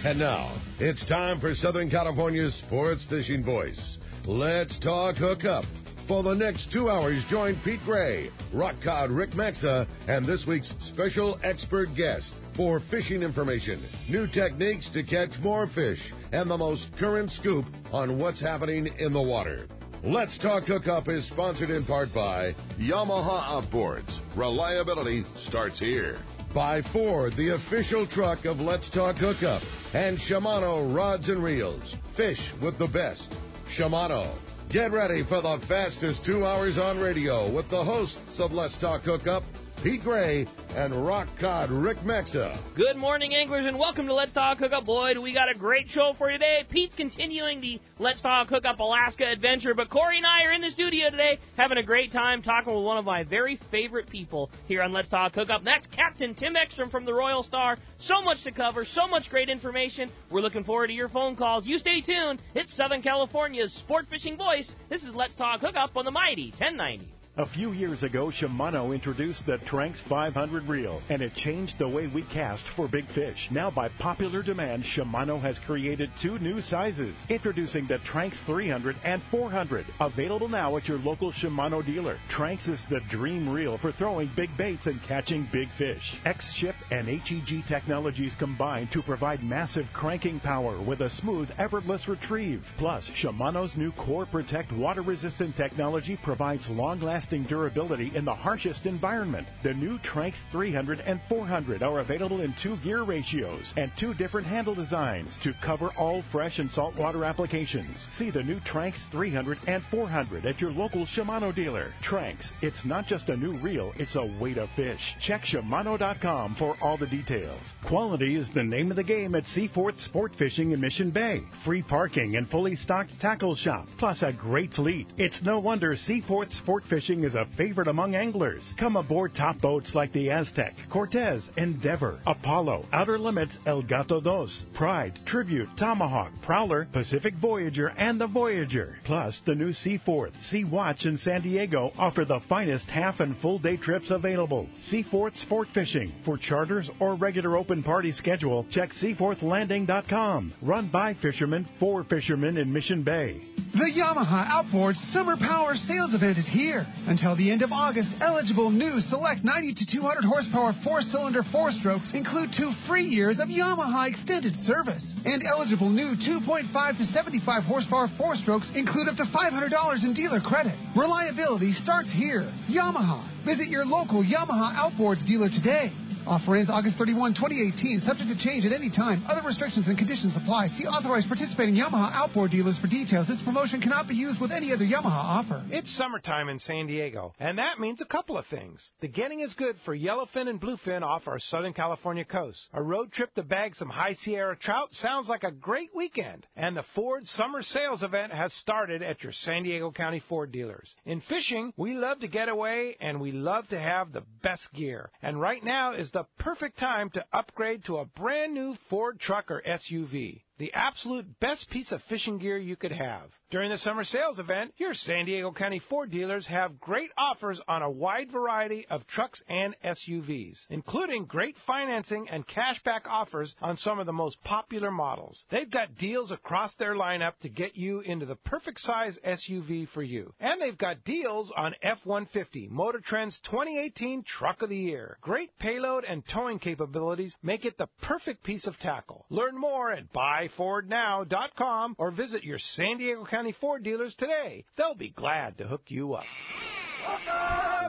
And now, it's time for Southern California's sports fishing voice. Let's talk hookup. For the next 2 hours, join Pete Gray, rock cod Rick Maxa, and this week's special expert guest for fishing information, new techniques to catch more fish, and the most current scoop on what's happening in the water. Let's Talk Hookup is sponsored in part by Yamaha Outboards. Reliability starts here. By Ford, the official truck of Let's Talk Hookup. And Shimano Rods and Reels. Fish with the best. Shimano. Get ready for the fastest 2 hours on radio with the hosts of Let's Talk Hookup, Pete Gray and rock cod Rick Maxa. Good morning, anglers, and welcome to Let's Talk Hookup. Boy, we got a great show for you today. Pete's continuing the Let's Talk Hookup Alaska adventure, but Corey and I are in the studio today having a great time talking with one of my very favorite people here on Let's Talk Hookup. That's Captain Tim Ekstrom from the Royal Star. So much to cover, so much great information. We're looking forward to your phone calls. You stay tuned. It's Southern California's sport fishing voice. This is Let's Talk Hookup on the mighty 1090. A few years ago, Shimano introduced the Tranx 500 reel, and it changed the way we cast for big fish. Now, by popular demand, Shimano has created two new sizes. Introducing the Tranx 300 and 400, available now at your local Shimano dealer. Tranx is the dream reel for throwing big baits and catching big fish. X-Ship and HEG technologies combine to provide massive cranking power with a smooth, effortless retrieve. Plus, Shimano's new Core Protect water-resistant technology provides long-lasting durability in the harshest environment. The new Tranx 300 and 400 are available in 2 gear ratios and 2 different handle designs to cover all fresh and saltwater applications. See the new Tranx 300 and 400 at your local Shimano dealer. Tranx, it's not just a new reel, it's a way to fish. Check Shimano.com for all the details. Quality is the name of the game at Seaforth Sport Fishing in Mission Bay. Free parking and fully stocked tackle shop, plus a great fleet. It's no wonder Seaforth Sport Fishing is a favorite among anglers. Come aboard top boats like the Aztec, Cortez, Endeavor, Apollo, Outer Limits, El Gato Dos, Pride, Tribute, Tomahawk, Prowler, Pacific Voyager, and the Voyager. Plus, the new Seaforth, Sea Watch, and San Diego offer the finest half and full day trips available. Seaforth Sport Fishing. For charters or regular open party schedule, check SeaforthLanding.com. Run by fishermen for fishermen in Mission Bay. The Yamaha Outboards Summer Power Sales Event is here. Until the end of August, eligible new select 90 to 200 horsepower 4-cylinder 4-strokes include 2 free years of Yamaha extended service. And eligible new 2.5 to 75 horsepower 4-strokes include up to $500 in dealer credit. Reliability starts here. Yamaha. Visit your local Yamaha Outboards dealer today. Offer ends August 31, 2018, subject to change at any time. Other restrictions and conditions apply. See authorized participating Yamaha outboard dealers for details. This promotion cannot be used with any other Yamaha offer. It's summertime in San Diego, and that means a couple of things. The getting is good for yellowfin and bluefin off our Southern California coast. A road trip to bag some high Sierra trout sounds like a great weekend. And the Ford Summer Sales Event has started at your San Diego County Ford dealers. In fishing, we love to get away, and we love to have the best gear. And right now is the perfect time to upgrade to a brand new Ford truck or SUV. The absolute best piece of fishing gear you could have. During the summer sales event, your San Diego County Ford dealers have great offers on a wide variety of trucks and SUVs, including great financing and cashback offers on some of the most popular models. They've got deals across their lineup to get you into the perfect size SUV for you. And they've got deals on F-150, Motor Trend's 2018 Truck of the Year. Great payload and towing capabilities make it the perfect piece of tackle. Learn more at buyfordnow.com or visit your San Diego County Ford dealers today. They'll be glad to hook you up.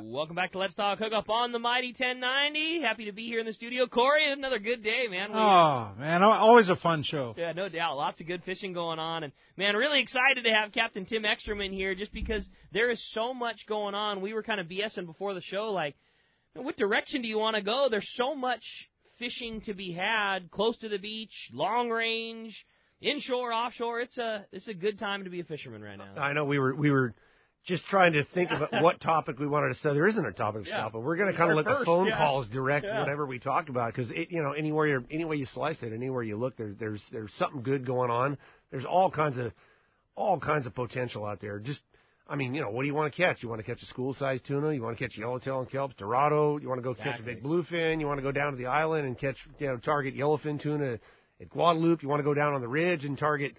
Welcome back to Let's Talk Hookup on the mighty 1090. Happy to be here in the studio. Corey, another good day, man. Man, always a fun show. Yeah, no doubt. Lots of good fishing going on. And, man, really excited to have Captain Tim Ekstrom in here just because there is so much going on. We were kind of BSing before the show, like, what direction do you want to go? There's so much fishing to be had, close to the beach, long range, inshore, offshore. It's a good time to be a fisherman right now. I know we were just trying to think about what topic we wanted to study. There isn't a topic to stop, but we're going to kind of let the phone calls direct whatever we talk about, because any way you slice it, anywhere you look, there's something good going on. There's all kinds of potential out there. Just, I mean, what do you want to catch? You want to catch a school-sized tuna? You want to catch yellowtail and kelp, dorado? You want to go catch a big bluefin? You want to go down to the island and catch, target yellowfin tuna At Guadalupe, you want to go down on the ridge and target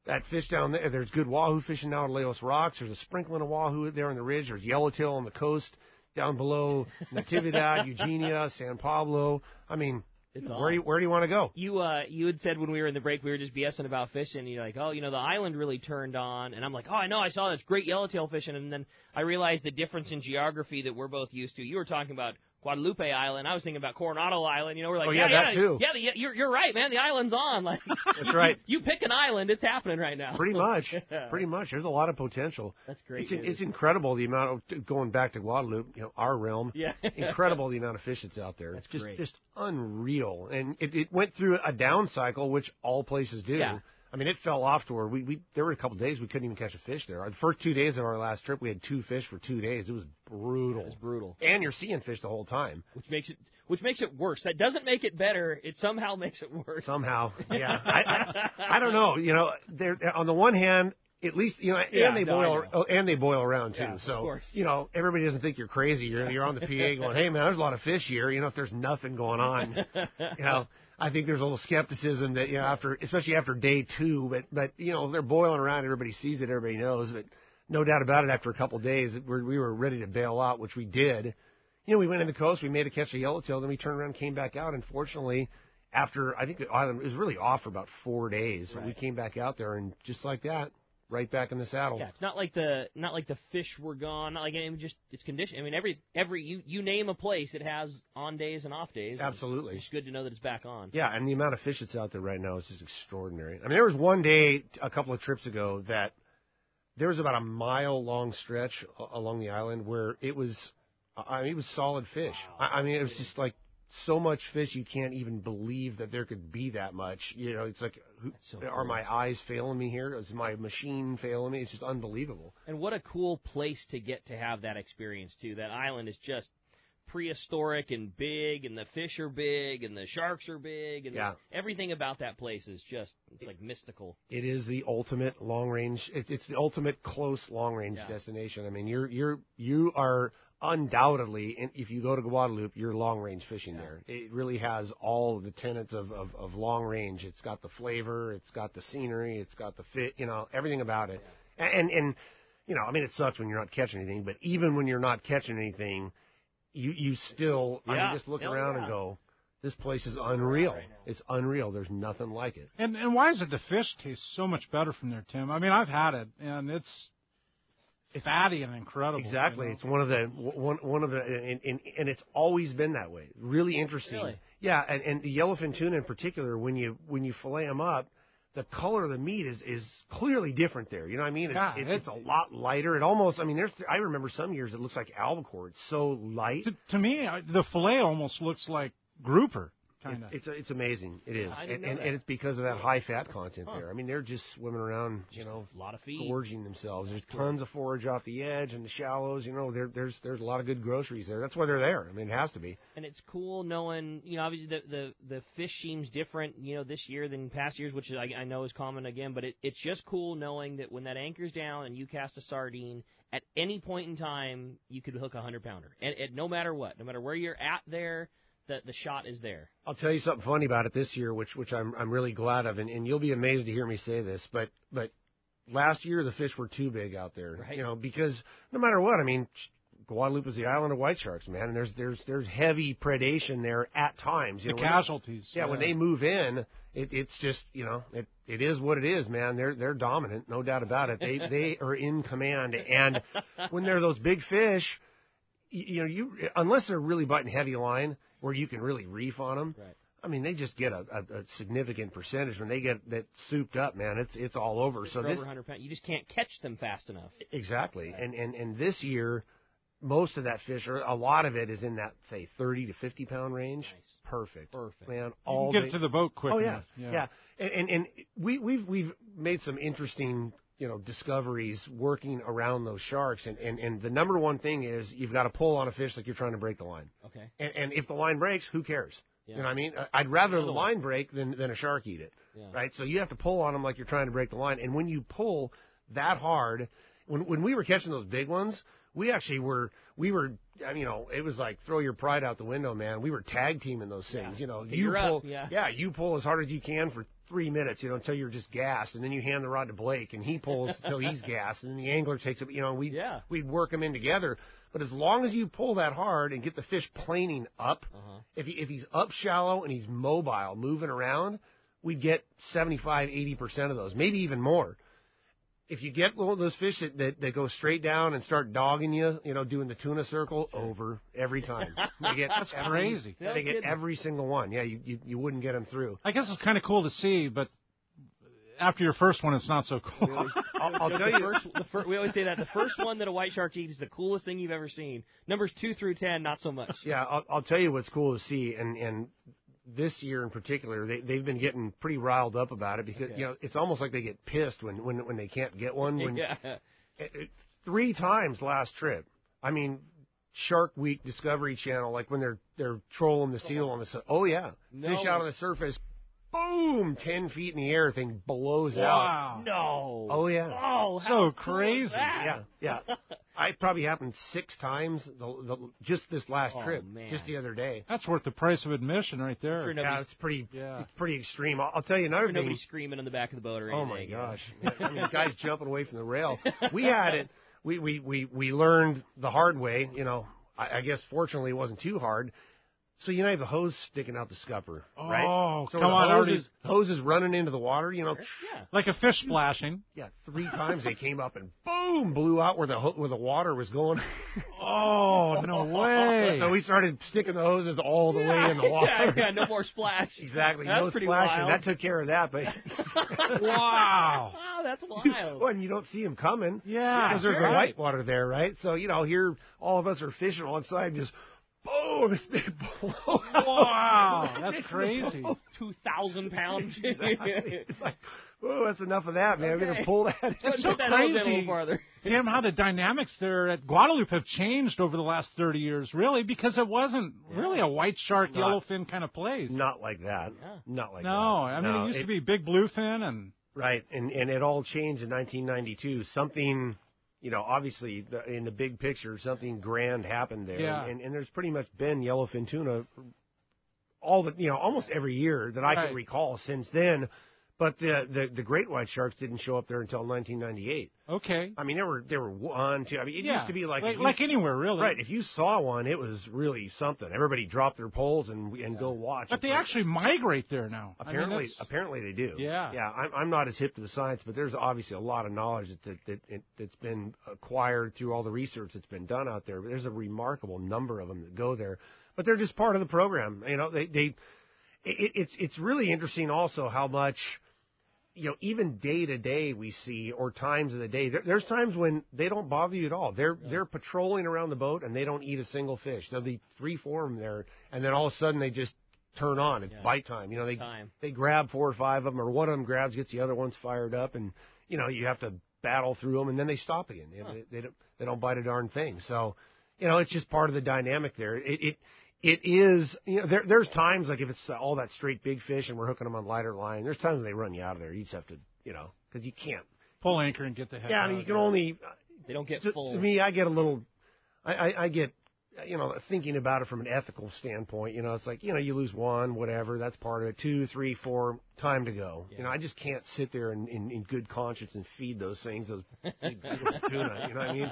that fish down there. There's good wahoo fishing now at Leos Rocks. There's a sprinkling of wahoo there on the ridge. There's yellowtail on the coast down below Natividad, Eugenia, San Pablo. I mean, where do you want to go? You had said when we were in the break, we were just BSing about fishing. You're like, oh, the island really turned on. And I'm like, oh, I know, I saw this great yellowtail fishing. And then I realized the difference in geography that we're both used to. You were talking about Guadalupe Island. I was thinking about Coronado Island. We're like, that too. Yeah, you're right, man. The island's on. Like, that's right. You pick an island, it's happening right now. Pretty much. Pretty much. There's a lot of potential. That's great. It's incredible the amount of, going back to Guadalupe, our realm. Yeah. Incredible the amount of fish that's out there. That's it's great. Just unreal. And it went through a down cycle, which all places do. Yeah. I mean, it fell off to where there were a couple of days we couldn't even catch a fish there. The first 2 days of our last trip, we had 2 fish for 2 days. It was brutal. It was brutal. And you're seeing fish the whole time. Which makes it worse. That doesn't make it better. It somehow makes it worse. Somehow, yeah. I don't know. They're on the one hand, at least and they boil around too. Yeah, so of course. everybody doesn't think you're crazy. You're on the PA going, hey man, there's a lot of fish here. If there's nothing going on, I think there's a little skepticism that especially after day 2, but they're boiling around. Everybody sees it. Everybody knows. But no doubt about it. After a couple of days, we were ready to bail out, which we did. We went in the coast. We made a catch of yellowtail. Then we turned around and came back out. Unfortunately, after I think the island was really off for about 4 days. Right. We came back out there and just like that, right back in the saddle. Yeah, it's not like the fish were gone. Not like it's condition. I mean, every you name a place, it has on days and off days. Absolutely. It's good to know that it's back on. Yeah, and the amount of fish that's out there right now is just extraordinary. I mean, there was one day a couple of trips ago that there was about a mile-long stretch along the island where it was solid fish. Wow. I mean, it was just like so much fish you can't even believe that there could be that much. It's like, are my eyes failing me here? Is my machine failing me? It's just unbelievable. And what a cool place to get to have that experience, too. That island is just prehistoric and big, and the fish are big, and the sharks are big, and everything about that place is just, it's like mystical. It is the ultimate long-range, it's the ultimate close long-range destination. I mean, you are undoubtedly, if you go to Guadalupe, you're long-range fishing there. It really has all of the tenets of long range. It's got the flavor, it's got the scenery, it's got the fit, everything about it. Yeah. And I mean, it sucks when you're not catching anything, but even when you're not catching anything, you still, just look around and go, this place is unreal. Right, it's unreal. There's nothing like it. And why is it the fish taste so much better from there, Tim? I mean, I've had it, and it's fatty and incredible. Exactly. It's one of the and it's always been that way. Really interesting. Really? Yeah, and the yellowfin tuna in particular, when you fillet them up, the color of the meat is clearly different there. You know what I mean? It's a lot lighter. It almost, I mean, I remember some years it looks like albacore. It's so light. To me, the fillet almost looks like grouper. It's amazing. It is, and it's because of that high fat content there. I mean, they're just swimming around, a lot of feed, gorging themselves. There's tons of forage off the edge and the shallows. There's a lot of good groceries there. That's why they're there. I mean, it has to be. And it's cool knowing, obviously the fish seems different, this year than past years, which I know is common again. But it's just cool knowing that when that anchor's down and you cast a sardine, at any point in time you could hook a 100-pounder, and no matter what, no matter where you're at there. The shot is there. I'll tell you something funny about it this year, which I'm really glad of, and you'll be amazed to hear me say this, but last year the fish were too big out there, right? Because no matter what, I mean, Guadalupe is the island of white sharks, man, and there's heavy predation there at times. The casualties. When they move in, it's just it is what it is, man. They're dominant, no doubt about it. They are in command, and when they're those big fish, you unless they're really biting heavy line, where you can really reef on them. Right. I mean, they just get a significant percentage. When they get that souped up, man, it's all over. So over 100 pounds, you just can't catch them fast enough. Exactly. Right. And this year, most of that fish, or a lot of it, is in that, say, 30 to 50 pound range. Nice. Perfect. You Man, can get it to the boat quick. Oh yeah. And we've made some interesting discoveries working around those sharks. And the number one thing is you've got to pull on a fish like you're trying to break the line. Okay. And if the line breaks, who cares? Yeah. You know what I mean? I'd rather the line break than a shark eat it. Yeah. Right? So you have to pull on them like you're trying to break the line. And when you pull that hard, when we were catching those big ones, we actually were, I mean, it was like throw your pride out the window, man. We were tag teaming those things, you pull, you pull as hard as you can for 3 minutes, until you're just gassed, and then you hand the rod to Blake, and he pulls until he's gassed, and then the angler takes it, we'd work them in together. But as long as you pull that hard and get the fish planing up, if he's up shallow and he's mobile, moving around, we'd get 75, 80% of those, maybe even more. If you get one of those fish that go straight down and start dogging you, doing the tuna circle, over every time. That's crazy. They get every single one. Yeah, you wouldn't get them through. I guess it's kind of cool to see, but after your first one, it's not so cool. I'll tell you. We always say that the first one that a white shark eats is the coolest thing you've ever seen. Numbers 2 through 10, not so much. Yeah, I'll tell you what's cool to see, and this year in particular, they've been getting pretty riled up about it because it's almost like they get pissed when they can't get one. 3 times last trip. I mean, Shark Week Discovery Channel, like when they're trolling the seal on the fish out on the surface. Boom! 10 feet in the air, thing blows out. No. Oh yeah. Oh, so crazy. Yeah. I probably happened 6 times just this last trip, man. just the other day. That's worth the price of admission right there. Sure, it's pretty extreme. I'll tell you another thing. Nobody's screaming in the back of the boat or anything. Oh my gosh! I mean, guys jumping away from the rail. We had it. We learned the hard way. I guess fortunately it wasn't too hard. So have the hose sticking out the scupper, right? Oh, so come on! Hose is running into the water, like a fish splashing. Yeah, 3 times they came up and boom, blew out where the water was going. Oh, no way! So we started sticking the hoses all the way in the water. Yeah, no more splash. Exactly, that's no pretty splashing. wild. That took care of that, but wow, that's wild. Well, and you don't see them coming. Yeah, because there's the white water there, right? So here all of us are fishing alongside, just. Oh, this big blow! Wow, that's crazy. 2,000 pounds. Exactly. It's like, oh, that's enough of that, man. We're gonna pull that. It's so crazy, Tim, how the dynamics there at Guadalupe have changed over the last 30 years, really, because it wasn't really a white shark, yellowfin kind of place. Not like that. Yeah. Not like that. No, I mean, it used to be big bluefin and. Right, and it all changed in 1992. Something. Obviously, in the big picture, something grand happened there. Yeah. And there's pretty much been yellowfin tuna almost every year that I can recall since then. But the great white sharks didn't show up there until 1998. Okay. I mean, there were 1, 2. I mean, it used to be like anywhere, really. Right. If you saw one, it was really something. Everybody dropped their poles and go watch. But they actually migrate there now. Apparently they do. Yeah. Yeah. I'm not as hip to the science, but there's obviously a lot of knowledge that's been acquired through all the research that's been done out there. But there's a remarkable number of them that go there. But they're just part of the program. It's really interesting also how much. Even day to day we see, or times of the day, there's times when they don't bother you at all. They're patrolling around the boat and they don't eat a single fish. There'll be 3, 4 of them there, and then all of a sudden they just turn on. It's bite time. They grab 4 or 5 of them, or one of them grabs, gets the other ones fired up, and you have to battle through them, and then they stop again. They don't bite a darn thing. So it's just part of the dynamic there. It is, there's times, like if it's all that straight big fish and we're hooking them on lighter line, there's times when they run you out of there. You just have to, because you can't. Pull anchor and get the heck out. Yeah, I mean, you can only. They don't get full. To me, I get a little, I get, thinking about it from an ethical standpoint, it's like, you lose 1, whatever, that's part of it. 2, 3, 4, time to go. Yeah. I just can't sit there in good conscience and feed those things, those big tuna, you know what I mean?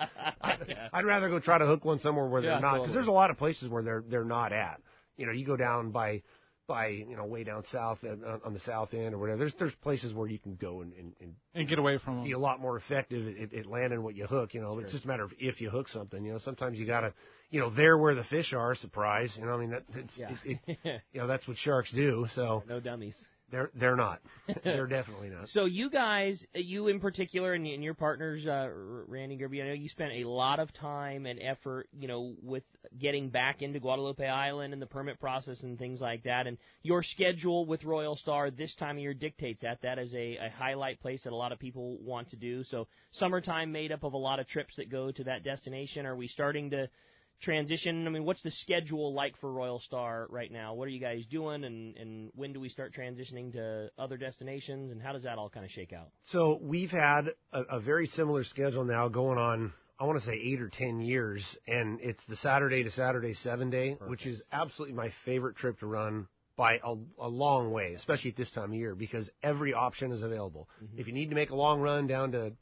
I'd rather go try to hook one somewhere where they're not, because there's a lot of places where they're not at. You go down by way down south on the south end or whatever. There's places where you can go and get away from them. Be a lot more effective at landing what you hook. Sure. It's just a matter of if you hook something. Sometimes you gotta, there where the fish are. Surprise. I mean that's what sharks do. So no dummies. They're not. They're definitely not. So you guys, you in particular, and your partners, Randy Gerby, I know you spent a lot of time and effort, with getting back into Guadalupe Island and the permit process and things like that. And your schedule with Royal Star this time of year dictates that is a highlight place that a lot of people want to do. So summertime made up of a lot of trips that go to that destination. Are we starting to transition? I mean, what's the schedule like for Royal Star right now? What are you guys doing, and when do we start transitioning to other destinations, and how does that all kind of shake out? So we've had a very similar schedule now going on, I want to say 8 or 10 years, and it's the Saturday to Saturday 7-day, which is absolutely my favorite trip to run by a long way, especially at this time of year, because every option is available. If you need to make a long run down to,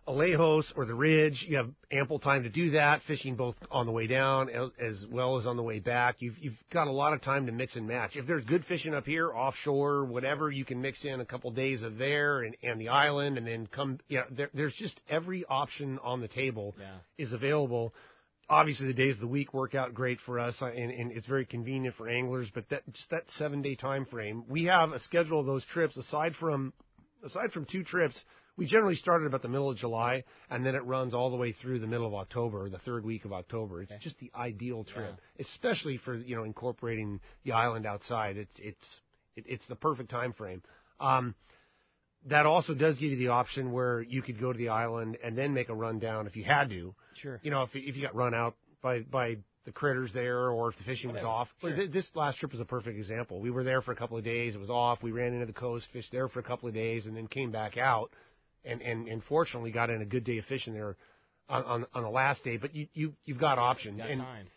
Alejos or the Ridge, you have ample time to do that, fishing both on the way down as well as on the way back. You've got a lot of time to mix and match. If there's good fishing up here, offshore, whatever, you can mix in a couple days of there and the island, and then come. There's just every option on the table is available. Obviously, the days of the week work out great for us, and it's very convenient for anglers. But that 7-day time frame, we have a schedule of those trips. Aside from 2 trips, we generally start at about the middle of July, and then it runs all the way through the middle of October, the 3rd week of October. It's just the ideal trip, especially for incorporating the island outside. It's the perfect time frame. That also does give you the option where you could go to the island and then make a run down if you had to. Sure. If you got run out by the critters there, or if the fishing was off. Sure. This last trip was a perfect example. We were there for a couple of days. It was off. We ran into the coast, fished there for a couple of days, and then came back out. And fortunately got in a good day of fishing there on the last day. But you've got options. Got time.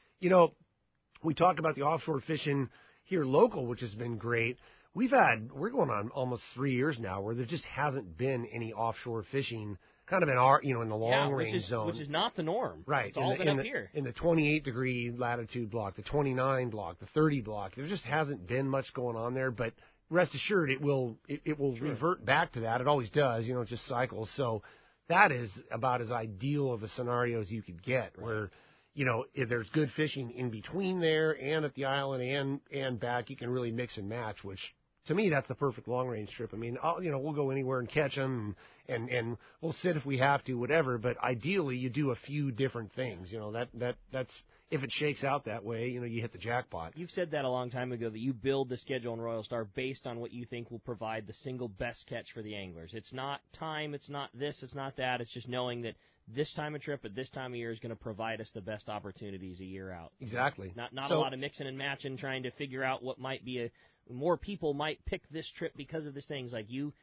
We talk about the offshore fishing here local, which has been great. We're going on almost 3 years now where there just hasn't been any offshore fishing kind of in our, in the long range zone. Which is not the norm. Right. It's all been up here. In the 28-degree latitude block, the 29 block, the 30 block, there just hasn't been much going on there. But rest assured, it will revert back to that. It always does, it just cycles. So that is about as ideal of a scenario as you could get, where, if there's good fishing in between there and at the island and back, you can really mix and match, which to me, that's the perfect long-range trip. I mean, we'll go anywhere and catch them, and we'll sit if we have to, whatever. But ideally, you do a few different things. That's if it shakes out that way, you hit the jackpot. You've said that a long time ago, that you build the schedule in Royal Star based on what you think will provide the single best catch for the anglers. It's not time, it's not this, it's not that. It's just knowing that this time of trip at this time of year is going to provide us the best opportunities a year out. Exactly. Not a lot of mixing and matching, trying to figure out what might be more people might pick this trip because of these things. Like you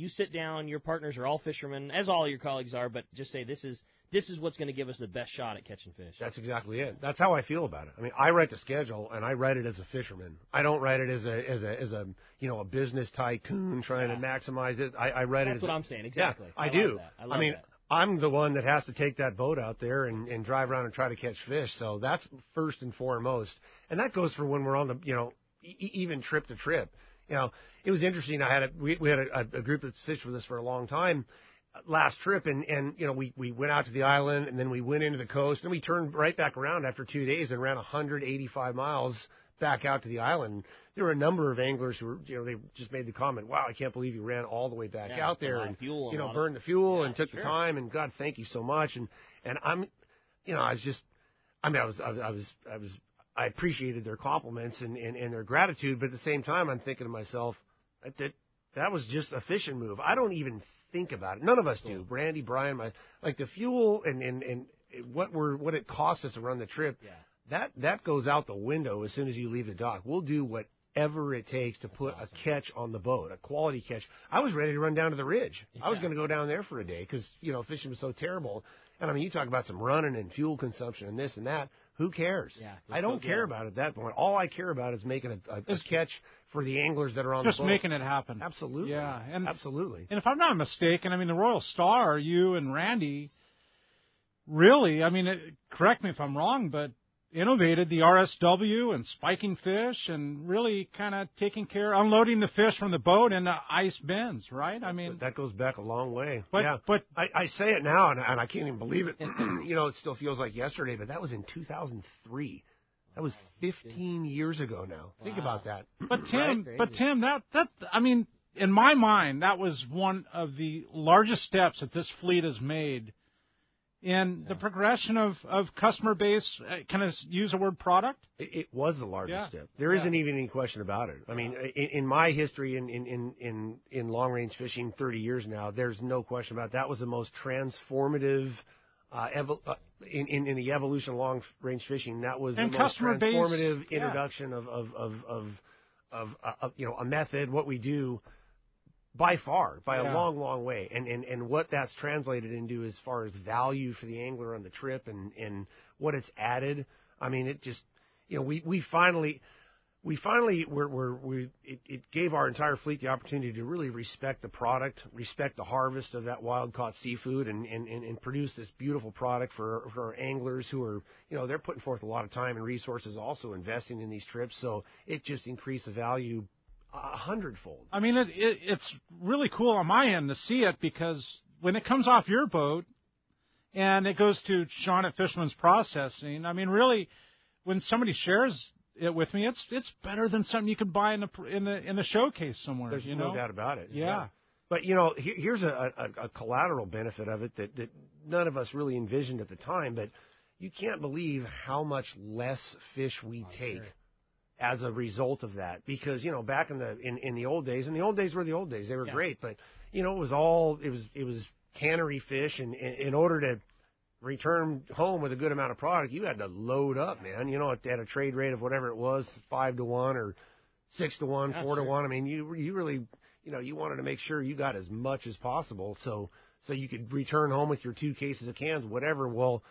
sit down, your partners are all fishermen, as all your colleagues are, but just say this is what's going to give us the best shot at catching fish. That's exactly it. That's how I feel about it. I mean, I write the schedule, and I write it as a fisherman. I don't write it as a business tycoon trying to maximize it. I write it as That's what I'm saying. Exactly. Yeah, I do. That. I mean, I'm the one that has to take that boat out there and drive around and try to catch fish. So that's first and foremost. And that goes for when we're on the, even trip to trip. It was interesting. We had a group that's fished with us for a long time last trip, and we went out to the island, and then we went into the coast, and we turned right back around after 2 days and ran 185 miles back out to the island. There were a number of anglers who were, they just made the comment, "Wow, I can't believe you ran all the way back out there and burned the fuel and took the time, and God, thank you so much." And I appreciated their compliments and their gratitude, but at the same time, I'm thinking to myself, that was just a fishing move. I don't even think about it. None of us do. Brandy, Brian, like the fuel and what it costs us to run the trip. Yeah. That goes out the window as soon as you leave the dock. We'll do whatever it takes to put a catch on the boat, a quality catch. I was ready to run down to the Ridge. Yeah. I was going to go down there for a day because fishing was so terrible. And I mean, you talk about some running and fuel consumption and this and that. Who cares? Yeah, I don't care about it at that point. All I care about is making a catch for the anglers that are on the boat. Just making it happen. Absolutely. Yeah. Absolutely. And if I'm not mistaken, I mean, the Royal Star, you and Randy, really, I mean, correct me if I'm wrong, but innovated the RSW and spiking fish and really kind of unloading the fish from the boat into ice bins, right? I mean, that goes back a long way. But I say it now, and I can't even believe it. It still feels like yesterday, but that was in 2003. That was 15 years ago now. Wow. Think about that. But Tim, that I mean, in my mind, that was one of the largest steps that this fleet has made in the progression of customer base. Can I use the word product? It was the largest step. There isn't even any question about it. I mean, in my history in long range fishing, 30 years now, there's no question about it. That was the most transformative in the evolution of long-range fishing. That was and the most transformative base, introduction of a method, what we do, by far, by a long, long way. And what that's translated into as far as value for the angler on the trip and what it's added. I mean, it just, we finally it gave our entire fleet the opportunity to really respect the product, respect the harvest of that wild caught seafood, and produce this beautiful product for our anglers who are, they're putting forth a lot of time and resources, also investing in these trips. So it just increased the value 100-fold. I mean, it's really cool on my end to see it, because when it comes off your boat and it goes to Sean at Fisherman's processing, I mean, really, when somebody shares it with me, it's better than something you could buy in the showcase somewhere. There's no doubt about it. Yeah. But here's a collateral benefit of it that none of us really envisioned at the time. But you can't believe how much less fish we take as a result of that. Because back in the old days, and the old days were the old days. They were great, but it was cannery fish, and in order to return home with a good amount of product, you had to load up, man. At a trade rate of whatever it was, 5-1 or 6-1, 4-1. I mean, you really, you wanted to make sure you got as much as possible, so you could return home with your 2 cases of cans, whatever. Well,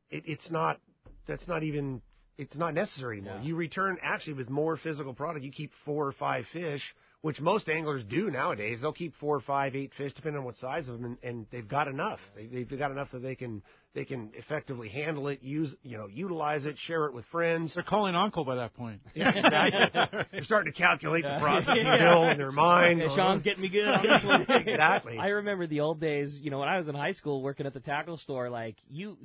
it's not necessary anymore. Yeah. You return actually with more physical product. You keep 4 or 5 fish, which most anglers do nowadays. They'll keep 4, 5, 8 fish, depending on what size of them, and they've got enough. They've got enough that they can effectively handle it, utilize it, share it with friends. They're calling uncle by that point. Yeah, exactly. They're starting to calculate the processing bill in their mind. Sean's getting me good on this one. Exactly. I remember the old days, when I was in high school working at the tackle store, like, you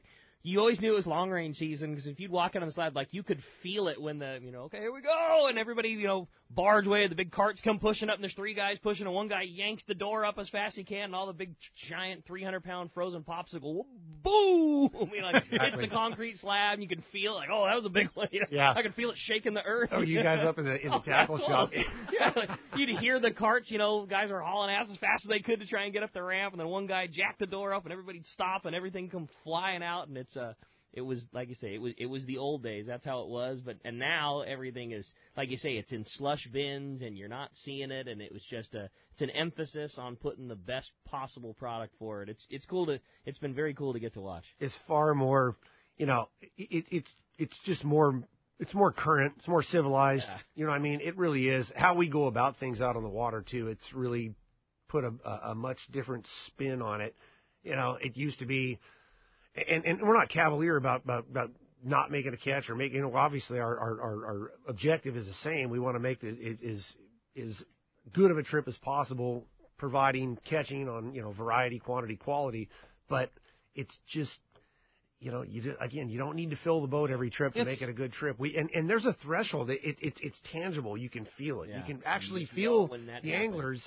always knew it was long-range season, because if you'd walk in on the slide, like, you could feel it when okay, here we go, and everybody, barge away, the big carts come pushing up, and there's 3 guys pushing, and one guy yanks the door up as fast as he can, and all the big, giant, 300-pound frozen popsicle, boom! Hits the concrete slab, and you can feel it, like, oh, that was a big one. Yeah. I could feel it shaking the earth. Oh, you guys up in the tackle shop. You'd hear the carts, guys are hauling ass as fast as they could to try and get up the ramp, and then one guy jacked the door up, and everybody'd stop, and everything come flying out, and it was, like you say, it was the old days. That's how it was. And now everything is, like you say, it's in slush bins, and you're not seeing it. And it was just it's an emphasis on putting the best possible product for it. It's been very cool to get to watch. It's far more, it's just more. It's more current. It's more civilized. Yeah. You know what I mean? It really is. How we go about things out on the water too. It's really put a much different spin on it. It used to be. And we're not cavalier about not making a catch or making. Obviously, our objective is the same. We want to make it as good of a trip as possible, providing catching on variety, quantity, quality. But it's just you don't need to fill the boat every trip to make it a good trip. And there's a threshold. It's tangible. You can feel it. Yeah. You can actually feel the anglers.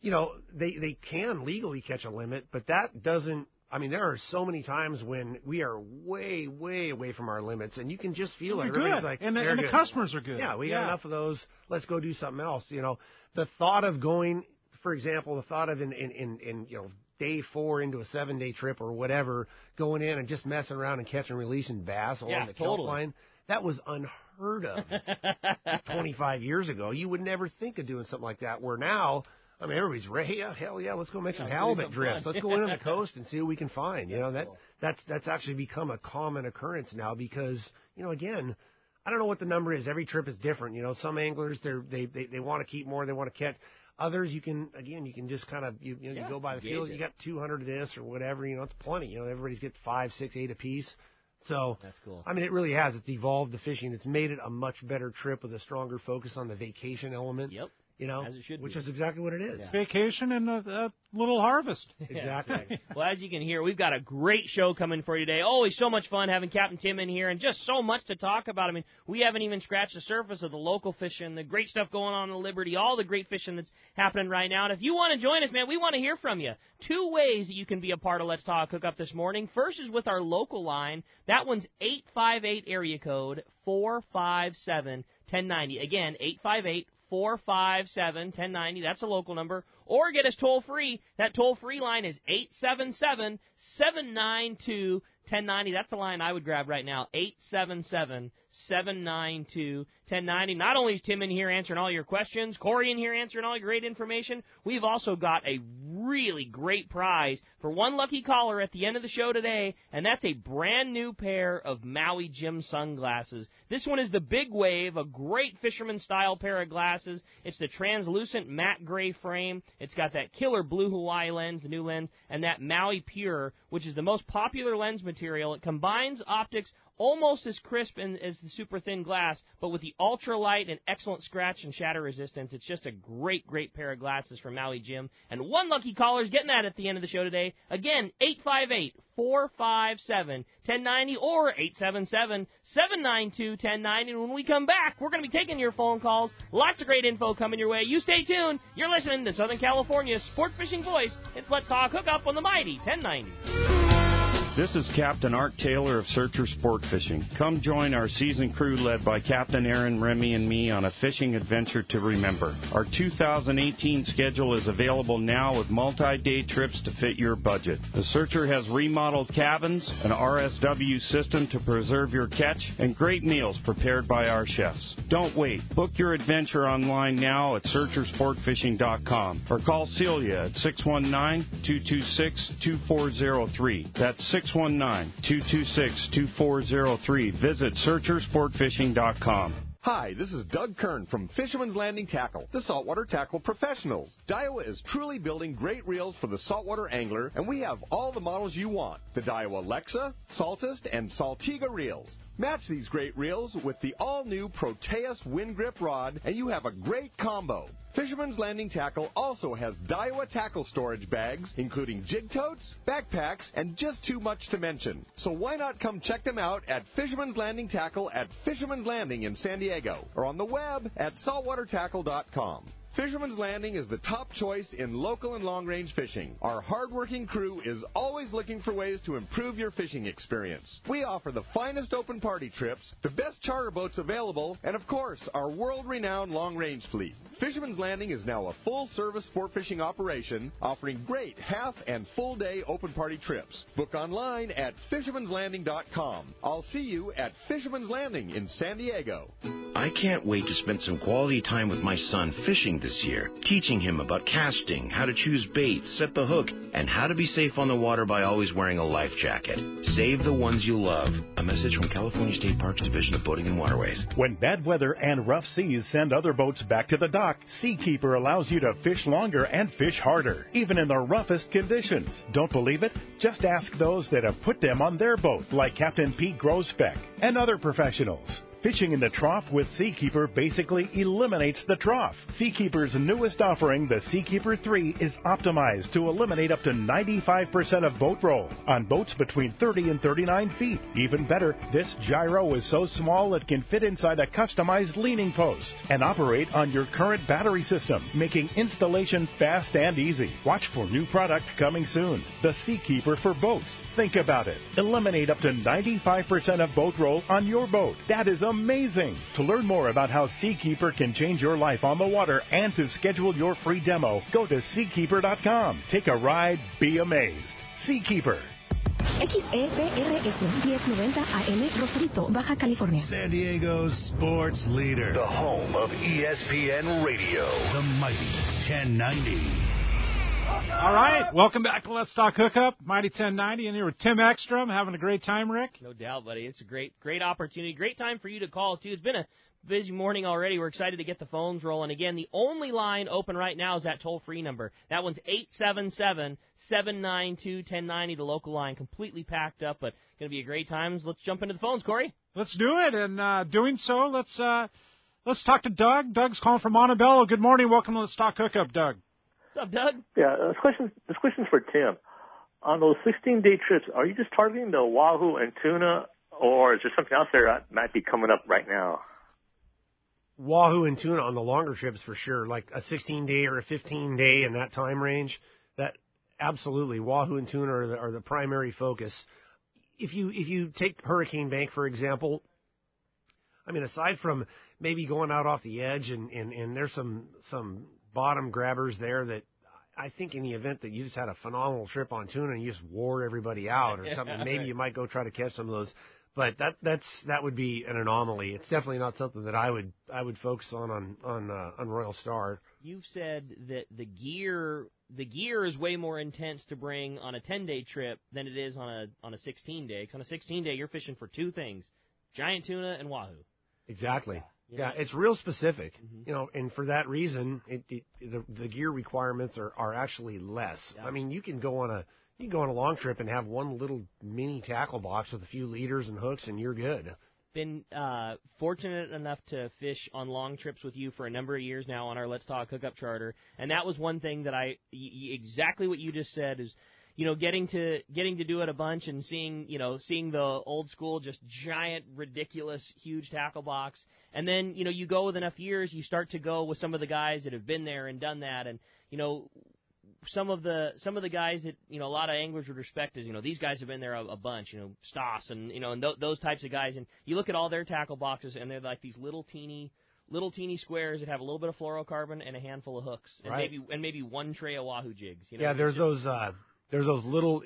They can legally catch a limit, but that doesn't. I mean, there are so many times when we are way, way away from our limits, and you can just feel it. Everybody's like, and the customers are good. Yeah, we got enough of those. Let's go do something else. The thought of going, for example, in day 4 into a 7-day trip or whatever, going in and just messing around and catching and releasing bass along the kelp line, that was unheard of 25 years ago. You would never think of doing something like that. Where now, I mean, everybody's ready. Yeah, hell yeah, let's go make some halibut drifts. Let's go in on the coast and see what we can find. That's actually become a common occurrence now because, again, I don't know what the number is. Every trip is different. Some anglers they want to keep more, they want to catch. Others you can just kind of you go by the field. You got 200 of this or whatever. It's plenty. Everybody's get 5, 6, 8 apiece. So that's cool. I mean, it really has. It's evolved the fishing. It's made it a much better trip with a stronger focus on the vacation element. Yep. As it should which be. is exactly what it is. Yeah. Vacation and a little harvest. Exactly. Well, as you can hear, we've got a great show coming for you today. Always so much fun having Captain Tim in here and just so much to talk about. I mean, we haven't even scratched the surface of the local fishing, the great stuff going on in the Liberty, all the great fishing that's happening right now. And if you want to join us, man, we want to hear from you. 2 ways that you can be a part of Let's Talk Hookup this morning. First is with our local line. That one's 858 area code 457-1090. Again, 858-457-1090. That's a local number. Or get us toll-free. That toll-free line is 877-792-1090. 1090. That's the line I would grab right now, 877-792-1090. Not only is Tim in here answering all your questions, Corey in here answering all your great information, we've also got a really great prize for one lucky caller at the end of the show today, and that's a brand new pair of Maui Jim Sunglasses. This one is the Big Wave, a great fisherman-style pair of glasses. It's the translucent matte gray frame. It's got that killer blue Hawaii lens, the new lens, and that Maui Pure, which is the most popular lens material. It combines optics almost as crisp as the super thin glass, but with the ultralight and excellent scratch and shatter resistance. It's just a great, great pair of glasses from Maui Jim. And one lucky caller is getting that at the end of the show today. Again, 858-457-1090 or 877-792-1090. And when we come back, we're going to be taking your phone calls. Lots of great info coming your way. You stay tuned. You're listening to Southern California's sport fishing voice. It's Let's Talk Hookup on the mighty 1090. This is Captain Art Taylor of Searcher Sport Fishing. Come join our season crew led by Captain Aaron, Remy, and me on a fishing adventure to remember. Our 2018 schedule is available now with multi-day trips to fit your budget. The Searcher has remodeled cabins, an RSW system to preserve your catch, and great meals prepared by our chefs. Don't wait. Book your adventure online now at SearcherSportFishing.com or call Celia at 619-226-2403. That's 619-226-2403. Visit SearcherSportFishing.com. Hi, this is Doug Kern from Fisherman's Landing Tackle, the saltwater tackle professionals. Daiwa is truly building great reels for the saltwater angler, and we have all the models you want. The Daiwa Lexa, Saltist, and Saltiga reels. Match these great reels with the all-new Proteus Wind Grip rod, and you have a great combo. Fisherman's Landing Tackle also has Daiwa tackle storage bags, including jig totes, backpacks, and just too much to mention. So why not come check them out at Fisherman's Landing Tackle at Fisherman's Landing in San Diego, or on the web at saltwatertackle.com. Fisherman's Landing is the top choice in local and long-range fishing. Our hard-working crew is always looking for ways to improve your fishing experience. We offer the finest open party trips, the best charter boats available, and of course, our world-renowned long-range fleet. Fisherman's Landing is now a full-service sport fishing operation, offering great half and full-day open party trips. Book online at fishermanslanding.com. I'll see you at Fisherman's Landing in San Diego. I can't wait to spend some quality time with my son fishing this year, teaching him about casting, how to choose bait, set the hook, and how to be safe on the water by always wearing a life jacket. Save the ones you love. A message from California State Parks Division of Boating and Waterways. When bad weather and rough seas send other boats back to the dock, Seakeeper allows you to fish longer and fish harder, even in the roughest conditions. Don't believe it? Just ask those that have put them on their boat, like Captain Pete Grosbeck and other professionals. Fishing in the trough with Seakeeper basically eliminates the trough. Seakeeper's newest offering, the Seakeeper 3, is optimized to eliminate up to 95% of boat roll on boats between 30 and 39 feet. Even better, this gyro is so small it can fit inside a customized leaning post and operate on your current battery system, making installation fast and easy. Watch for new product coming soon. The Seakeeper for boats. Think about it. Eliminate up to 95% of boat roll on your boat. That is amazing. To learn more about how Seakeeper can change your life on the water and to schedule your free demo, go to Seakeeper.com. Take a ride, be amazed. Seakeeper. XEPRS 1090 AM, Rosarito, Baja California. San Diego's sports leader. The home of ESPN Radio. The mighty 1090. All right, welcome back to Let's Talk Hookup, Mighty 1090, and here with Tim Ekstrom, having a great time, Rick. No doubt, buddy. It's a great opportunity. Great time for you to call, too. It's been a busy morning already. We're excited to get the phones rolling. Again, the only line open right now is that toll-free number. That one's 877-792-1090, the local line, completely packed up, but going to be a great time. Let's jump into the phones, Corey. Let's do it, and doing so, let's talk to Doug. Doug's calling from Montebello. Good morning. Welcome to Let's Talk Hookup, Doug. What's up, Doug? Yeah, this question's for Tim. On those 16-day trips, are you just targeting the wahoo and tuna, or is there something else there that might be coming up right now? Wahoo and tuna on the longer trips for sure, like a 16-day or a 15-day in that time range. That absolutely, wahoo and tuna are the primary focus. If you take Hurricane Bank for example, I mean, aside from maybe going out off the edge and there's some bottom grabbers there that I think in the event that you just had a phenomenal trip on tuna and you just wore everybody out or something, maybe you might go try to catch some of those. But that would be an anomaly. It's definitely not something that I would focus on Royal Star. You've said that the gear is way more intense to bring on a 10-day trip than it is on a 16-day. Because on a 16-day, you're fishing for two things: giant tuna and wahoo. Exactly. Yeah, it's real specific, and for that reason, the gear requirements are actually less. Yeah. I mean, you can go on a long trip and have one little mini tackle box with a few leaders and hooks, and you're good. Been fortunate enough to fish on long trips with you for a number of years now on our Let's Talk Hookup charter, and that was one thing that exactly what you just said is, getting to do it a bunch and seeing the old school, just giant, ridiculous, huge tackle box. And then, you go with enough years, you start to go with some of the guys that have been there and done that. And, some of the guys that, a lot of anglers would respect is, these guys have been there a bunch, Stoss and, and those types of guys. And you look at all their tackle boxes and they're like these little teeny squares that have a little bit of fluorocarbon and a handful of hooks and maybe one tray of wahoo jigs. Yeah, there's those little,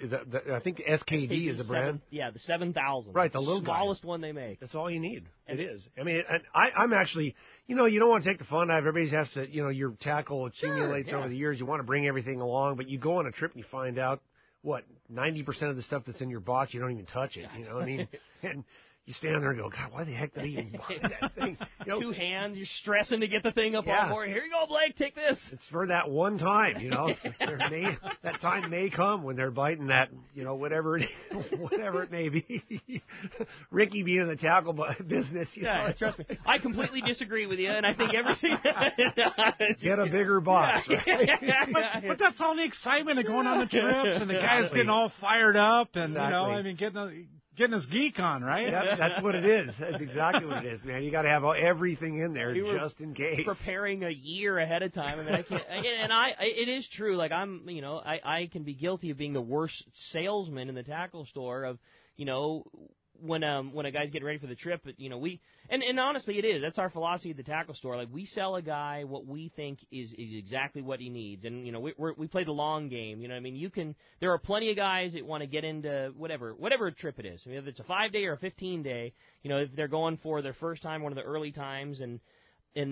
I think SKD is the brand. The 7,000. Right, the little smallest one they make. That's all you need. It is. I mean, I'm actually, you don't want to take the fun out of everybody has to, your tackle accumulates over the years. You want to bring everything along, but you go on a trip and you find out, 90% of the stuff that's in your box, you don't even touch it. You know what I mean? And you stand there and go, God, why the heck did I even buy that thing? Two hands, you're stressing to get the thing up on board. Here you go, Blake, take this. It's for that one time, that time may come when they're biting that, whatever it may be. Ricky being in the tackle business, trust me. I completely disagree with you, and I think every single get a bigger box, right? But that's all the excitement of going on the trips and the guys getting all fired up and, getting his geek on, right? That's what it is. That's exactly what it is, man. You got to have everything in there just in case. Preparing a year ahead of time. I mean, I can't. It is true. Like I can be guilty of being the worst salesman in the tackle store. Of when a guy's getting ready for the trip, and honestly it is. That's our philosophy at the tackle store. Like we sell a guy what we think is exactly what he needs, and we play the long game. I mean, there are plenty of guys that want to get into whatever trip it is. I mean, if it's a 5-day or a 15-day, if they're going for their first time, one of the early times, and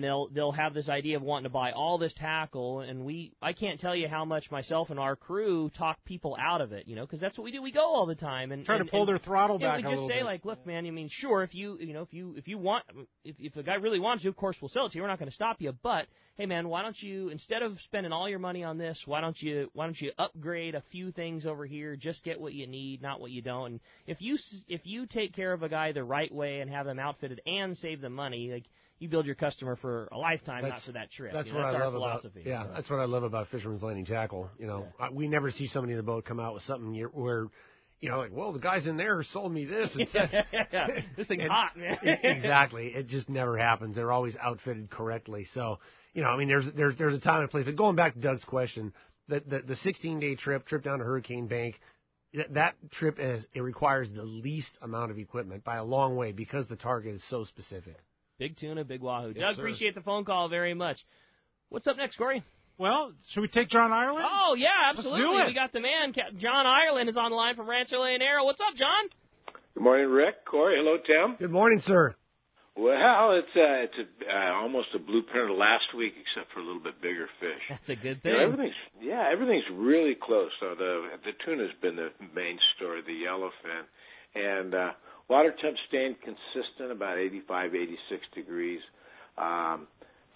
they'll have this idea of wanting to buy all this tackle, and I can't tell you how much myself and our crew talk people out of it, because that's what we do. We go all the time and try to pull their throttle back. We just say like, look, man, I mean, sure, if a guy really wants you, of course we'll sell it to you. We're not going to stop you, but hey, man, why don't you, instead of spending all your money on this, why don't you upgrade a few things over here? Just get what you need, not what you don't. And if you take care of a guy the right way and have them outfitted and save them money, like, you build your customer for a lifetime, not for that trip. That's what I love about. That's what I love about Fisherman's Landing Tackle. We never see somebody in the boat come out with something where, like, well, the guys in there sold me this and said, this thing's hot, man. Exactly. It just never happens. They're always outfitted correctly. So, I mean, there's a time and place. But going back to Doug's question, the 16-day trip down to Hurricane Bank, that trip it requires the least amount of equipment by a long way because the target is so specific. Big tuna, big wahoo. Yes, Doug, sir. Appreciate the phone call very much. What's up next, Corey? Well, should we take John Ireland? Oh, yeah, absolutely. Let's do it. We got the man. John Ireland is on the line from Rancho Leonero. What's up, John? Good morning, Rick. Corey. Hello, Tim. Good morning, sir. Well, it's almost a blueprint of last week, except for a little bit bigger fish. That's a good thing. Everything's really close. So the tuna's been the main story, the yellowfin, and water temp staying consistent, about 85, 86 degrees.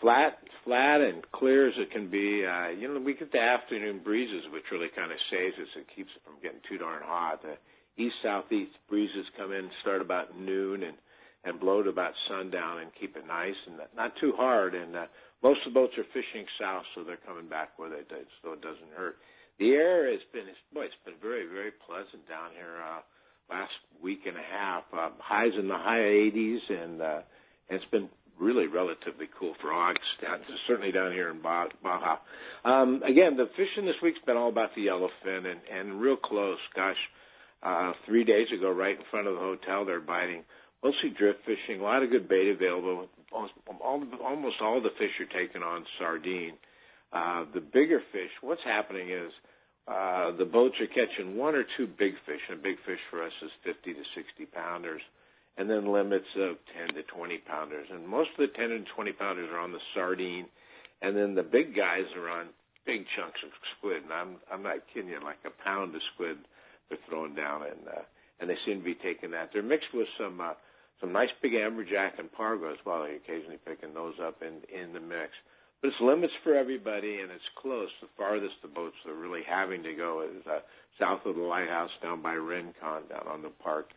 Flat and clear as it can be. We get the afternoon breezes, which really kind of saves us. It keeps it from getting too darn hot. The east-southeast breezes come in, start about noon, and blow to about sundown and keep it nice and not too hard. And most of the boats are fishing south, so they're coming back where they did, so it doesn't hurt. The air it's been very, very pleasant down here last week and a half. Highs in the high 80s, and it's been really relatively cool for August, certainly down here in Baja. Again, the fishing this week's been all about the yellowfin and real close. Gosh, 3 days ago, right in front of the hotel, they're biting. Mostly drift fishing, a lot of good bait available. Almost all the fish are taken on sardine. The bigger fish, what's happening is the boats are catching one or two big fish, and a big fish for us is 50 to 60 pounders, and then limits of 10 to 20 pounders. And most of the 10 and 20 pounders are on the sardine, and then the big guys are on big chunks of squid. And I'm not kidding you, like a pound of squid they're throwing down, and they seem to be taking that. They're mixed with some nice big amberjack and pargo as well. They're occasionally picking those up in the mix. But it's limits for everybody, and it's close. The farthest the boats are really having to go is south of the lighthouse down by Rincon, down on the park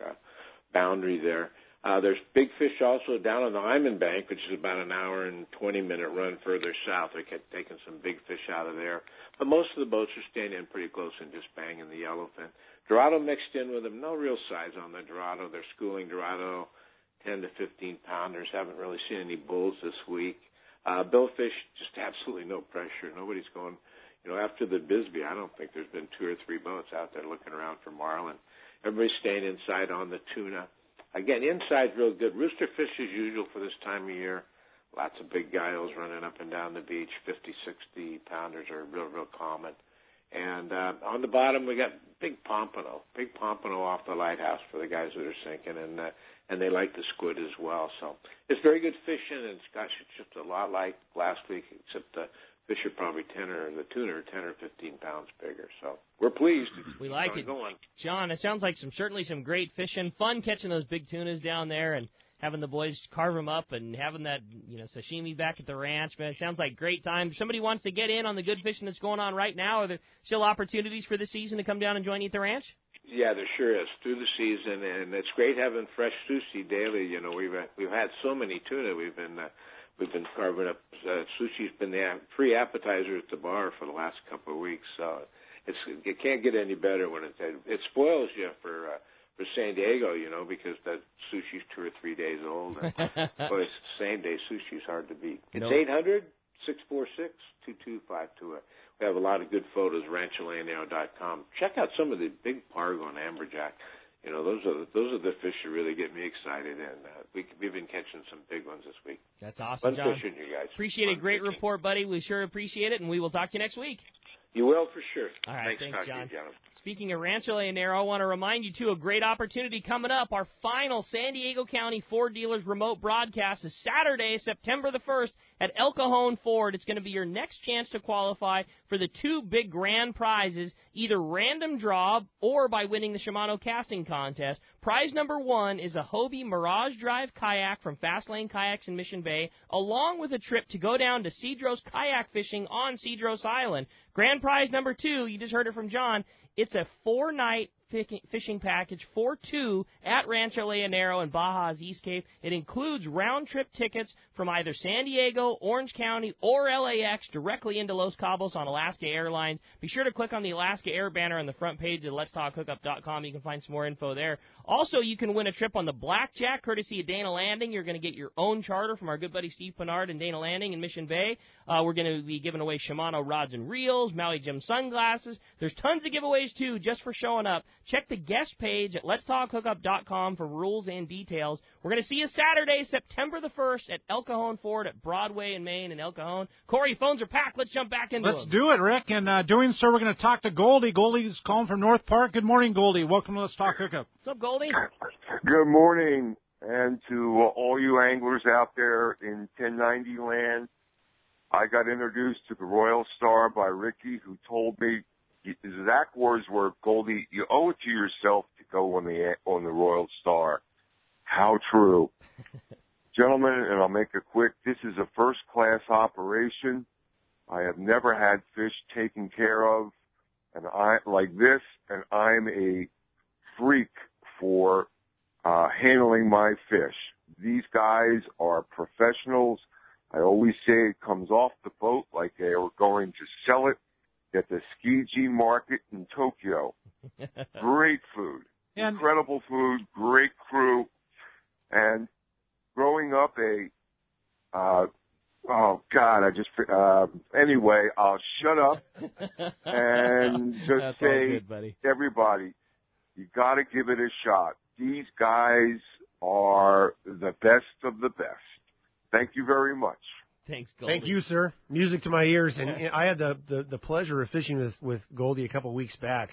boundary there. There's big fish also down on the Iman Bank, which is about an hour and 20-minute run further south. They're taking some big fish out of there. But most of the boats are staying in pretty close and just banging the yellowfin. Dorado mixed in with them. No real size on the Dorado. They're schooling Dorado 10 to 15 pounders. Haven't really seen any bulls this week. Billfish, just absolutely no pressure. Nobody's going, after the Bisbee, I don't think there's been 2 or 3 boats out there looking around for marlin. Everybody's staying inside on the tuna. Again, inside's real good. Rooster fish as usual for this time of year. Lots of big guyos running up and down the beach. 50, 60 pounders are real common. And on the bottom, we got big pompano off the lighthouse for the guys that are sinking, and they like the squid as well. So it's very good fishing, and it's just a lot like last week, except the fish are probably the tuna are 10 or 15 pounds bigger. So we're pleased. We like it. Going. John, it sounds like certainly some great fishing. Fun catching those big tunas down there and having the boys carve them up and having that, sashimi back at the ranch. Man, it sounds like great time. If somebody wants to get in on the good fishing that's going on right now, are there still opportunities for the season to come down and join you at the ranch? Yeah, there sure is through the season, and it's great having fresh sushi daily. We've had so many tuna. We've been carving up sushi's been the free appetizer at the bar for the last couple of weeks. So it can't get any better when it spoils you for San Diego, because that sushi's 2 or 3 days old. And boy, same day sushi's hard to beat. It's 800-646-2252. We have a lot of good photos, rancholeonero.com. Check out some of the big pargo and amberjack. Those are the fish that really get me excited, and we've been catching some big ones this week. That's awesome, Fun John. fishing, you guys. Appreciate it. Great report, buddy. We sure appreciate it, and we will talk to you next week. You will, for sure. All right, thanks John. Speaking of Rancho Leonero, I want to remind you, too, a great opportunity coming up. Our final San Diego County Ford Dealers remote broadcast is Saturday, September the 1st at El Cajon Ford. It's going to be your next chance to qualify for the 2 big grand prizes, either random draw or by winning the Shimano casting contest. Prize number 1 is a Hobie Mirage Drive kayak from Fast Lane Kayaks in Mission Bay, along with a trip to go down to Cedros kayak fishing on Cedros Island. Grand prize number 2, you just heard it from John, it's a 4-night fishing package for 2 at Rancho Leonero in Baja's East Cape. It includes round-trip tickets from either San Diego, Orange County, or LAX directly into Los Cabos on Alaska Airlines. Be sure to click on the Alaska Air banner on the front page of letstalkhookup.com. You can find some more info there. Also, you can win a trip on the Blackjack, courtesy of Dana Landing. You're going to get your own charter from our good buddy Steve Pinard and Dana Landing in Mission Bay. We're going to be giving away Shimano rods and reels, Maui Jim Sunglasses. There's tons of giveaways, too, just for showing up. Check the guest page at letstalkhookup.com for rules and details. We're going to see you Saturday, September the 1st at El Cajon Ford at Broadway in Maine in El Cajon. Corey, phones are packed. Let's jump back into them. Let's do it, Rick. And doing so, we're going to talk to Goldie. Goldie's calling from North Park. Good morning, Goldie. Welcome to Let's Talk Hookup. What's up, Goldie? Good morning. And to all you anglers out there in 1090 land, I got introduced to the Royal Star by Ricky, who told me, his exact words were, Goldie, you owe it to yourself to go on the Royal Star. How true. Gentlemen, and I'll make it quick, this is a first-class operation. I have never had fish taken care of and like this, and I'm a freak for handling my fish. These guys are professionals. I always say it comes off the boat like they are going to sell it at the Tsukiji market in Tokyo. Great food. Incredible food, great crew. And growing up anyway, I'll shut up and just say, good, everybody, you got to give it a shot. These guys are the best of the best. Thank you very much. Thanks, Goldie. Thank you, sir. Music to my ears. And I had the pleasure of fishing with Goldie a couple of weeks back.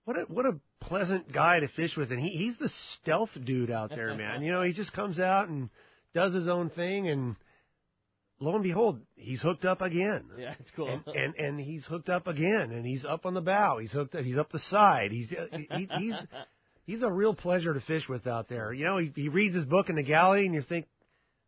What a pleasant guy to fish with. And he's the stealth dude out there, man. He just comes out and does his own thing, and lo and behold, he's hooked up again. Yeah, it's cool. And he's hooked up again, and he's up on the bow. He's hooked up. He's up the side. He's a real pleasure to fish with out there. He reads his book in the galley, and you think,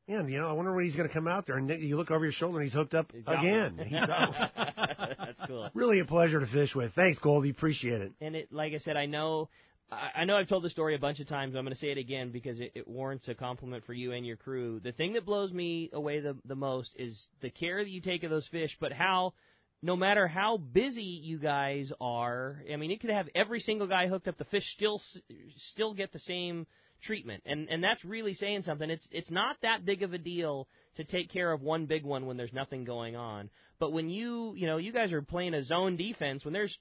man, I wonder when he's going to come out there. And you look over your shoulder, and he's hooked up again. That's cool. Really a pleasure to fish with. Thanks, Goldie. Appreciate it. And like I said, I know I've told the story a bunch of times. I'm going to say it again because it warrants a compliment for you and your crew. The thing that blows me away the most is the care that you take of those fish, but how, no matter how busy you guys are, I mean, it could have every single guy hooked up, the fish still get the same treatment. And that's really saying something. It's not that big of a deal to take care of one big one when there's nothing going on. But when you guys are playing a zone defense, when there's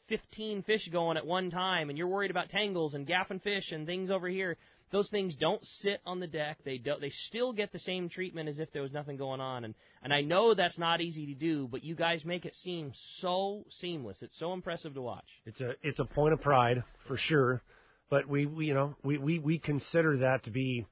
15 fish going at one time, and you're worried about tangles and gaffing fish and things over here, those things don't sit on the deck. They still get the same treatment as if there was nothing going on. And I know that's not easy to do, but you guys make it seem so seamless. It's so impressive to watch. It's a point of pride for sure, but we consider that to be,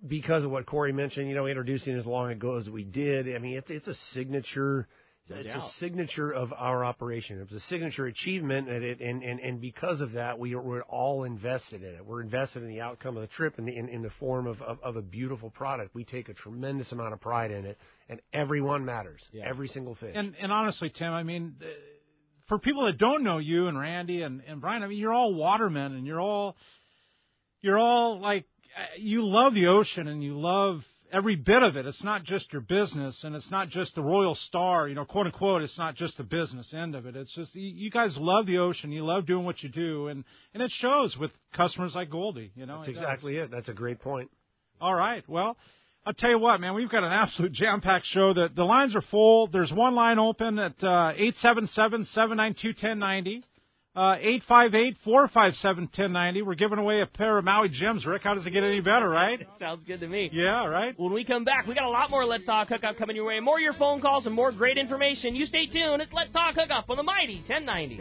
because of what Corey mentioned, introducing as long ago as we did. I mean, it's a signature. It's a signature of our operation. It was a signature achievement, and because of that, we're all invested in it. We're invested in the outcome of the trip in the form of a beautiful product. We take a tremendous amount of pride in it, and everyone matters. Yeah. Every single fish. And honestly, Tim, I mean, for people that don't know you and Randy and Brian, I mean, you're all watermen, and you're all like, you love the ocean, and you love every bit of it. It's not just your business, and it's not just the Royal Star, quote unquote. It's not just the business end of it. It's just you guys love the ocean. You love doing what you do, and it shows with customers like Goldie. That's exactly it. That's a great point. All right. Well, I'll tell you what, man. We've got an absolute jam-packed show. The lines are full. There's one line open at 877-792-1090. 858-457-1090. We're giving away a pair of Maui Jims. Rick, how does it get any better, right? Sounds good to me. Yeah, right? When we come back, we got a lot more Let's Talk Hookup coming your way. More of your phone calls and more great information. You stay tuned. It's Let's Talk Hookup on the mighty 1090.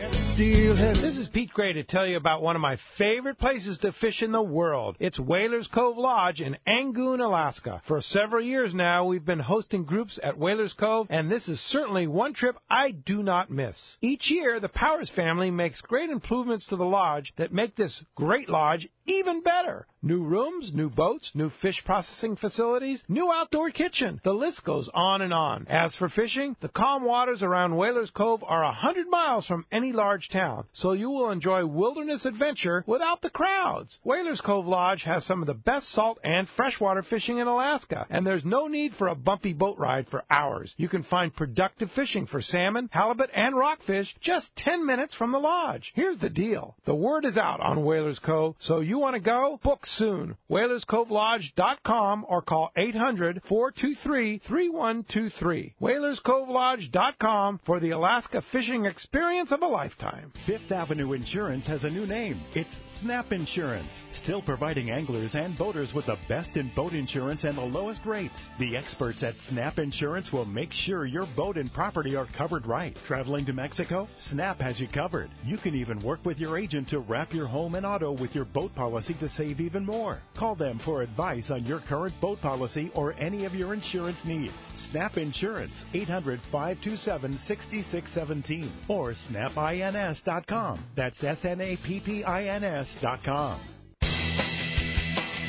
This is Pete Gray to tell you about one of my favorite places to fish in the world. It's Whalers Cove Lodge in Angoon, Alaska. For several years now, we've been hosting groups at Whalers Cove, and this is certainly one trip I do not miss. Each year, the Powers family makes great improvements to the lodge that make this great lodge even better. New rooms, new boats, new fish processing facilities, new outdoor kitchen. The list goes on and on. As for fishing, the calm waters around Whalers Cove are 100 miles from any large town, so you will enjoy wilderness adventure without the crowds. Whalers Cove Lodge has some of the best salt and freshwater fishing in Alaska, and there's no need for a bumpy boat ride for hours. You can find productive fishing for salmon, halibut, and rockfish just 10 minutes from the lodge. Here's the deal. The word is out on Whalers Cove, so you want to go? Book soon. WhalersCoveLodge.com or call 800-423-3123. WhalersCoveLodge.com for the Alaska fishing experience of a lifetime. Fifth Avenue Insurance has a new name. It's Snap Insurance, still providing anglers and boaters with the best in boat insurance and the lowest rates. The experts at Snap Insurance will make sure your boat and property are covered right. Traveling to Mexico? Snap has you covered. You can even work with your agent to wrap your home and auto with your boat policy to save even more. Call them for advice on your current boat policy or any of your insurance needs. Snap Insurance, 800-527-6617 or snapins.com. That's SNAPPINS.com.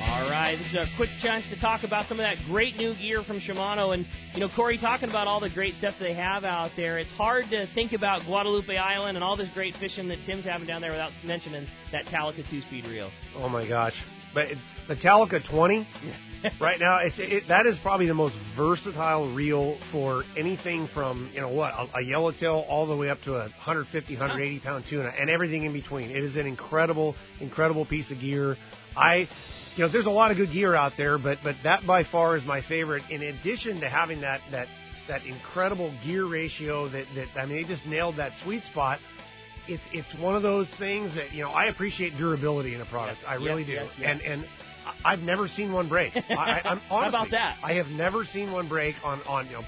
All right, this is a quick chance to talk about some of that great new gear from Shimano. And, Corey, talking about all the great stuff they have out there, it's hard to think about Guadalupe Island and all this great fishing that Tim's having down there without mentioning that Talica 2-speed reel. Oh, my gosh. But the Talica 20, right now, that is probably the most versatile reel for anything from, a yellowtail all the way up to a 150, 180-pound tuna and everything in between. It is an incredible, incredible piece of gear. There's a lot of good gear out there, but that by far is my favorite. In addition to having that incredible gear ratio that they just nailed that sweet spot. It's one of those things that I appreciate durability in a product. Yes, I really do. Yes. I've never seen one break. I'm honestly, how about that? I have never seen one break on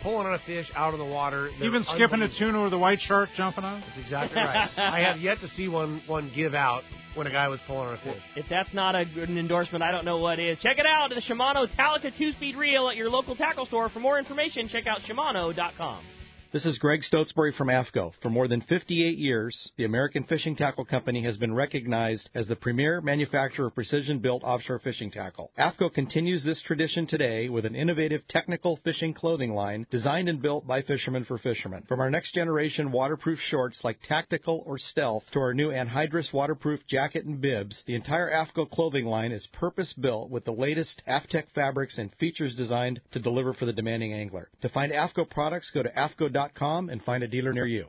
pulling on a fish out of the water. Even skipping a tuna with a white shark jumping on? That's exactly right. I have yet to see one give out when a guy was pulling on a fish. If that's not an endorsement, I don't know what is. Check it out, the Shimano Talica 2-Speed Reel at your local tackle store. For more information, check out Shimano.com. This is Greg Stotesbury from AFCO. For more than 58 years, the American Fishing Tackle Company has been recognized as the premier manufacturer of precision-built offshore fishing tackle. AFCO continues this tradition today with an innovative technical fishing clothing line designed and built by fishermen for fishermen. From our next-generation waterproof shorts like Tactical or Stealth to our new anhydrous waterproof jacket and bibs, the entire AFCO clothing line is purpose-built with the latest AFTEC fabrics and features designed to deliver for the demanding angler. To find AFCO products, go to AFCO.com and find a dealer near you.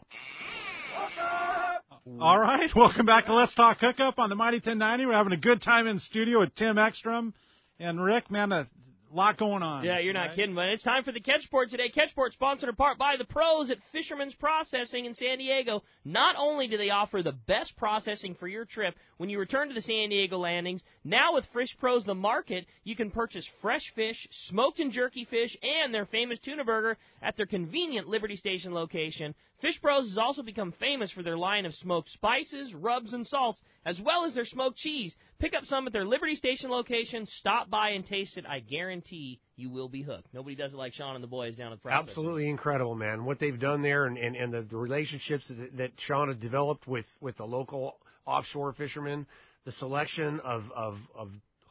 All right, welcome back to Let's Talk Hookup on the Mighty 1090. We're having a good time in studio with Tim Ekstrom and Rick. Man, a lot going on. Yeah, you're not kidding, but it's time for the Catch Report today. Catch Report sponsored in part by the pros at Fisherman's Processing in San Diego. Not only do they offer the best processing for your trip when you return to the San Diego landings, now with Fish Pros The Market, you can purchase fresh fish, smoked and jerky fish, and their famous tuna burger at their convenient Liberty Station location. Fish Pros has also become famous for their line of smoked spices, rubs, and salts, as well as their smoked cheese. Pick up some at their Liberty Station location. Stop by and taste it. I guarantee you will be hooked. Nobody does it like Sean and the boys down at the process. Absolutely incredible, man. What they've done there and the relationships that Sean has developed with the local offshore fishermen, the selection of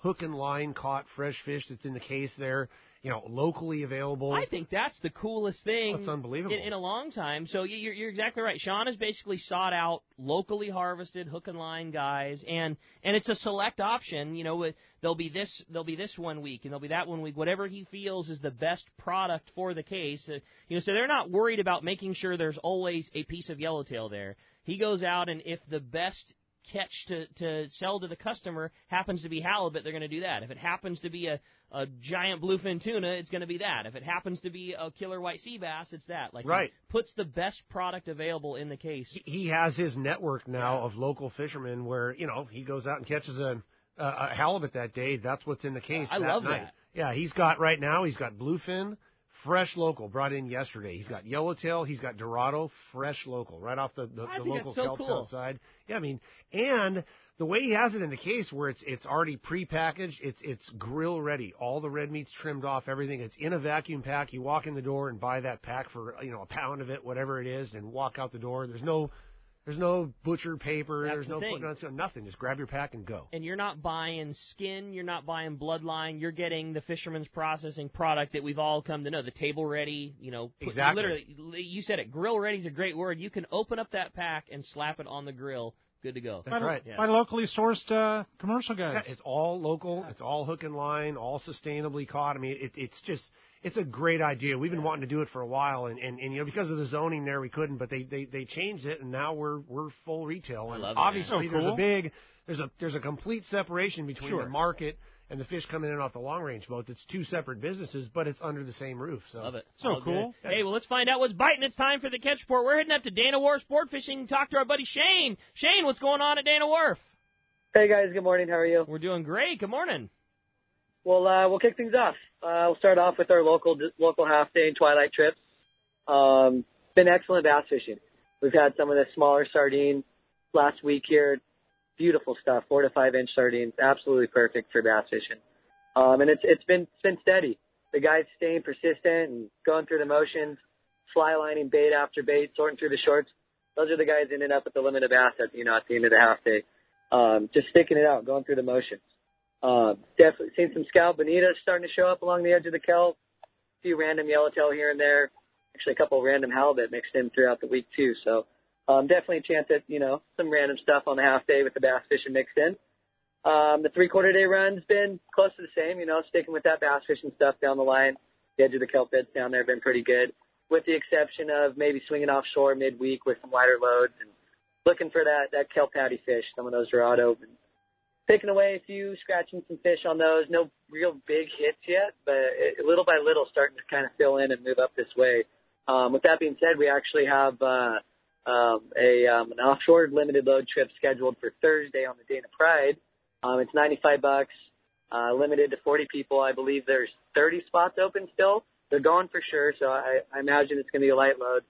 hook and line caught fresh fish that's in the case there, locally available. I think that's the coolest thing. That's unbelievable. In a long time. So you're exactly right. Sean has basically sought out locally harvested hook and line guys, and it's a select option. There'll be this 1 week, and there'll be that 1 week. Whatever he feels is the best product for the case. So they're not worried about making sure there's always a piece of yellowtail there. He goes out, and if the best catch to sell to the customer happens to be halibut, they're going to do that. If it happens to be a giant bluefin tuna, it's going to be that. If it happens to be a killer white sea bass, it's that. Right. He puts the best product available in the case. He has his network now of local fishermen where, he goes out and catches a halibut that day. That's what's in the case I that love night. that. Yeah, he's got bluefin, fresh local, brought in yesterday. He's got yellowtail. He's got Dorado, fresh local, right off the local kelps outside. Yeah, and the way he has it in the case where it's already prepackaged, it's grill ready. All the red meat's trimmed off, everything. It's in a vacuum pack. You walk in the door and buy that pack for a pound of it, whatever it is, and walk out the door. There's no butcher paper. There's no putting on nothing. Just grab your pack and go. And you're not buying skin. You're not buying bloodline. You're getting the Fisherman's Processing product that we've all come to know. The table ready. Exactly. Literally, you said it. Grill ready is a great word. You can open up that pack and slap it on the grill. Good to go. That's right. By locally sourced commercial guys. Yeah, it's all local. It's all hook and line. All sustainably caught. It's a great idea. We've been wanting to do it for a while, and because of the zoning there, we couldn't. But they changed it, and now we're full retail. And obviously, there's a complete separation between the market and the fish coming in off the long range boat. It's two separate businesses, but it's under the same roof. So love it. So cool. Good. Hey, well, let's find out what's biting. It's time for the Catch Report. We're heading up to Dana Wharf Sport Fishing and talk to our buddy Shane. Shane, what's going on at Dana Wharf? Hey guys, good morning. How are you? We're doing great. Good morning. Well, we'll kick things off. We'll start off with our local half day and twilight trips. Been excellent bass fishing. We've had some of the smaller sardines last week here. Beautiful stuff, 4 to 5 inch sardines, absolutely perfect for bass fishing. And it's been steady. The guys staying persistent and going through the motions, fly lining bait after bait, sorting through the shorts. Those are the guys ending up with the limited bass at the end of the half day. Just sticking it out, going through the motions. Definitely seen some scallop bonitas starting to show up along the edge of the kelp. A few random yellowtail here and there. Actually, a couple of random halibut mixed in throughout the week too. So definitely a chance at some random stuff on the half day with the bass fishing mixed in. The 3/4 day run's been close to the same. Sticking with that bass fishing stuff down the line. The edge of the kelp beds down there have been pretty good, with the exception of maybe swinging offshore midweek with some lighter loads and looking for that kelp patty fish, some of those Dorado. Picking away a few, scratching some fish on those. No real big hits yet, but little by little starting to kind of fill in and move up this way. With that being said, we actually have an offshore limited load trip scheduled for Thursday on the Dana Pride. It's $95. limited to 40 people. I believe there's 30 spots open still. They're going for sure, so I imagine it's going to be a light load.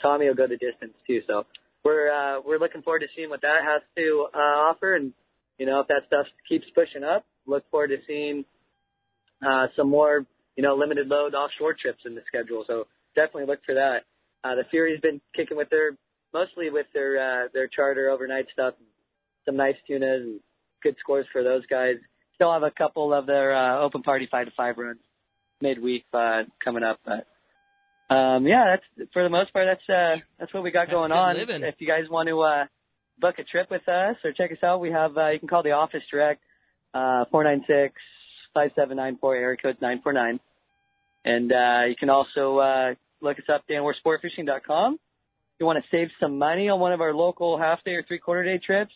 Tommy will go the distance too, so we're looking forward to seeing what that has to offer, and if that stuff keeps pushing up, look forward to seeing some more limited load offshore trips in the schedule. So definitely look for that. The Fury's been kicking with mostly with their charter overnight stuff, some nice tunas and good scores for those guys. Still have a couple of their open party 5-to-5 runs midweek coming up, but that's for the most part that's what we got going on. Living. If you guys want to book a trip with us or check us out, we have you can call the office direct 496-5794, area code 949, and you can also look us up danwarsportfishing.com. If you want to save some money on one of our local half-day or three-quarter-day trips,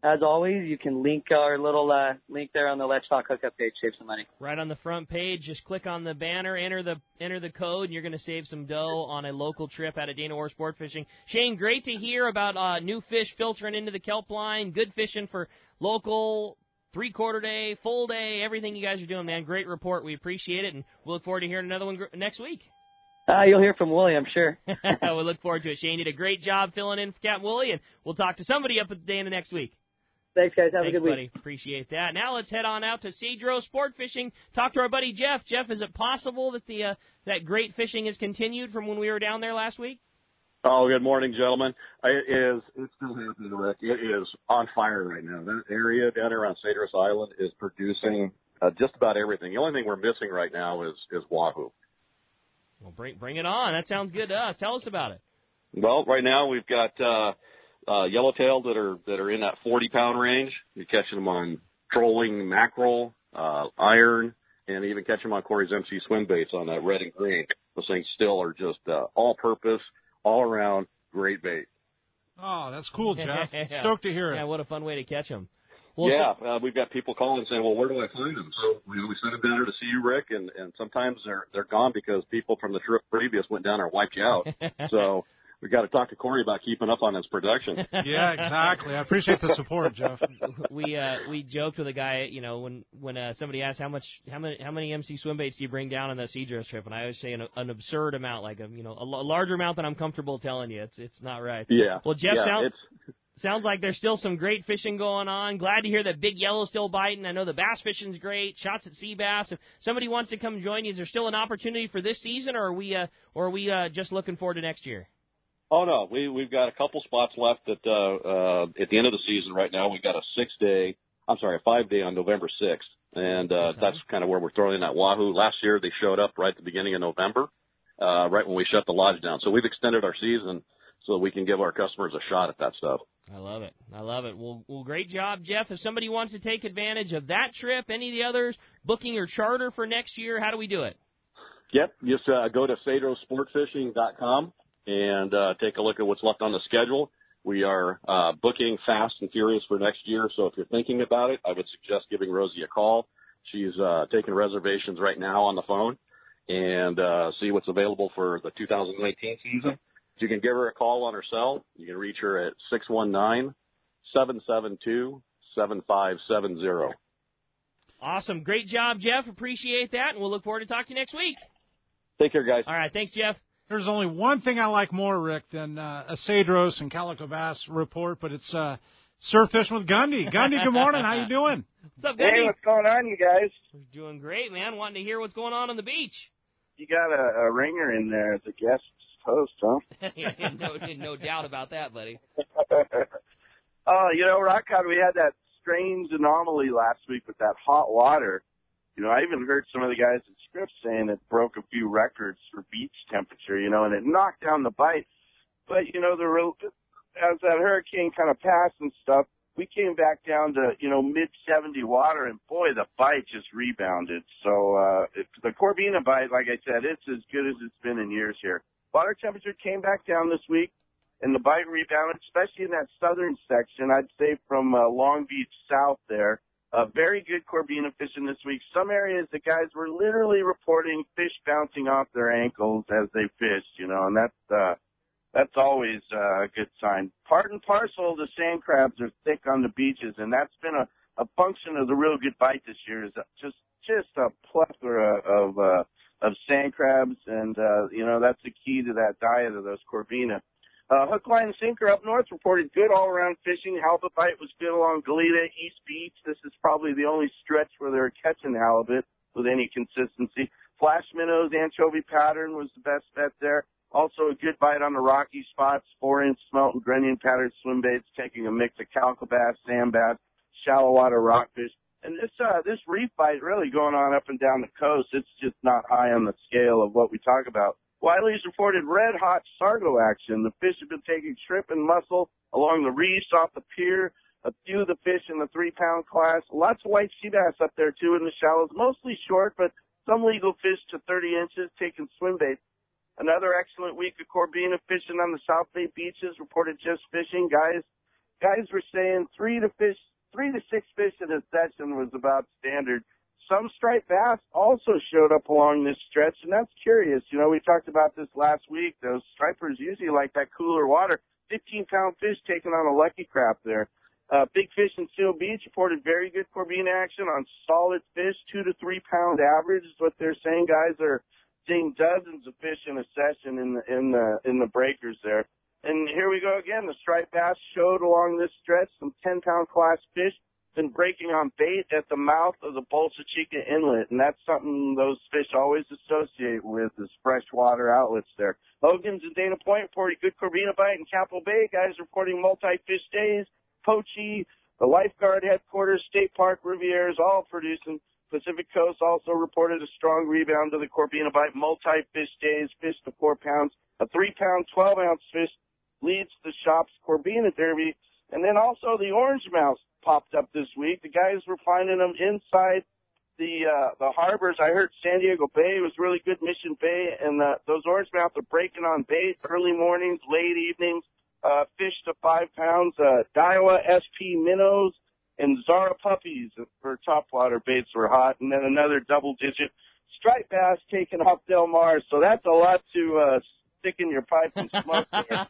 as always, you can link our little link there on the Let's Talk Hookup page, save some money. Right on the front page, just click on the banner, enter the code, and you're going to save some dough on a local trip out of Dana War Sport Fishing. Shane, great to hear about new fish filtering into the kelp line, good fishing for local, three-quarter day, full day, everything you guys are doing, man. Great report. We appreciate it, and we'll look forward to hearing another one next week. You'll hear from Willie, I'm sure. We look forward to it. Shane did a great job filling in for Captain Willie, and we'll talk to somebody up at the Dana next week. Thanks, guys. Have a good week. Buddy. Appreciate that. Now let's head on out to Cedro Sport Fishing. Talk to our buddy Jeff. Jeff, is it possible that that great fishing has continued from when we were down there last week? Oh, good morning, gentlemen. It's still happening, Rick. It is on fire right now. That area down there on Cedros Island is producing just about everything. The only thing we're missing right now is wahoo. Well, bring it on. That sounds good to us. Tell us about it. Well, right now we've got yellowtail that are in that 40-pound range. You're catching them on trolling mackerel, iron, and even catching them on Corey's MC swim baits on that red and green. Those things still are just all-purpose, all-around great bait. Oh, that's cool, Jeff. Stoked to hear it. Yeah, what a fun way to catch them. Well, we've got people calling saying, well, where do I find them? So we send them down there to see you, Rick, and sometimes they're gone because people from the trip previous went down there and wiped you out. So we got to talk to Corey about keeping up on his production. Yeah, exactly. I appreciate the support, Jeff. We joked with a guy, when somebody asked how many MC swim baits do you bring down on the Cedros trip, and I always say an absurd amount, like a larger amount than I'm comfortable telling you. It's not right. Yeah. Well, Jeff, sounds like there's still some great fishing going on. Glad to hear that big yellow's still biting. I know the bass fishing's great. Shots at sea bass. If somebody wants to come join you, is there still an opportunity for this season, or are we just looking forward to next year? Oh no, we've got a couple spots left at the end of the season right now. We've got a 5-day on November 6th, and that's kind of where we're throwing in that wahoo. Last year they showed up right at the beginning of November, right when we shut the lodge down. So we've extended our season so we can give our customers a shot at that stuff. I love it. Well, great job, Jeff. If somebody wants to take advantage of that trip, any of the others, booking your charter for next year, how do we do it? Yep, just go to cedrosportfishing.com and take a look at what's left on the schedule. We are booking fast and furious for next year, so if you're thinking about it, I would suggest giving Rosie a call. She's taking reservations right now on the phone and see what's available for the 2019 season. You can give her a call on her cell. You can reach her at 619-772-7570. Awesome. Great job, Jeff. Appreciate that, and we'll look forward to talking to you next week. Take care, guys. All right. Thanks, Jeff. There's only one thing I like more, Rick, than a Cedros and Calico Bass report, but it's surf fishing with Gundy. Gundy, good morning. How you doing? What's up, Gundy? Hey, what's going on, you guys? We're doing great, man. Wanting to hear what's going on the beach. You got a ringer in there as a guest host, huh? Yeah, no doubt about that, buddy. Rock Cod, we had that strange anomaly last week with that hot water. I even heard some of the guys at Scripps saying it broke a few records for beach temperature, and it knocked down the bite. But, as that hurricane kind of passed and stuff, we came back down to, mid-70 water, and boy, the bite just rebounded. So the Corbina bite, like I said, it's as good as it's been in years here. Water temperature came back down this week, and the bite rebounded, especially in that southern section, I'd say from Long Beach south there. Very good Corbina fishing this week. Some areas the guys were literally reporting fish bouncing off their ankles as they fished, and that's always a good sign. Part and parcel, the sand crabs are thick on the beaches, and that's been a function of the real good bite this year is just a plethora of sand crabs, and that's the key to that diet of those Corbina. Hook, line, and sinker up north reported good all-around fishing. Halibut bite was good along Goleta, East Beach. This is probably the only stretch where they're catching halibut with any consistency. Flash minnows, anchovy pattern was the best bet there. Also a good bite on the rocky spots, 4-inch smelt and grunion pattern swim baits, taking a mix of calico bass, sand bass, shallow water rockfish. And this reef bite really going on up and down the coast. It's just not high on the scale of what we talk about. Wiley's reported red-hot sargo action. The fish have been taking shrimp and mussel along the reefs off the pier. A few of the fish in the 3-pound class. Lots of white sea bass up there, too, in the shallows. Mostly short, but some legal fish to 30 inches taking swim baits. Another excellent week of Corbina fishing on the South Bay beaches. Reported just fishing. Guys were saying 3 to 6 fish in a session was about standard. Some striped bass also showed up along this stretch, and that's curious. We talked about this last week. Those stripers usually like that cooler water. 15-pound fish taking on a lucky crap there. Big Fish in Seal Beach reported very good Corbina action on solid fish, 2 to 3 pound average is what they're saying. Guys are seeing dozens of fish in a session in the breakers there. And here we go again. The striped bass showed along this stretch some 10-pound class fish. Been breaking on bait at the mouth of the Bolsa Chica Inlet, and that's something those fish always associate with is freshwater outlets there. Hogan's and Dana Point reported good Corbina bite in Capitol Bay. Guys reporting multi-fish days. Pochi, the lifeguard headquarters, State Park, Rivieras, all producing. Pacific Coast also reported a strong rebound to the Corbina bite. Multi-fish days, fish to 4 pounds. A 3-pound, 12-ounce fish leads the shop's Corbina Derby. And then also the orange mouse popped up this week. The guys were finding them inside the harbors. I heard San Diego Bay was really good, Mission Bay, and those orange mouth are breaking on bait early mornings, late evenings. Fish to 5 pounds. Daiwa SP minnows and Zara puppies for topwater baits were hot, and then another double-digit striped bass taking off Del Mar. So that's a lot to stick in your pipe and smoke there.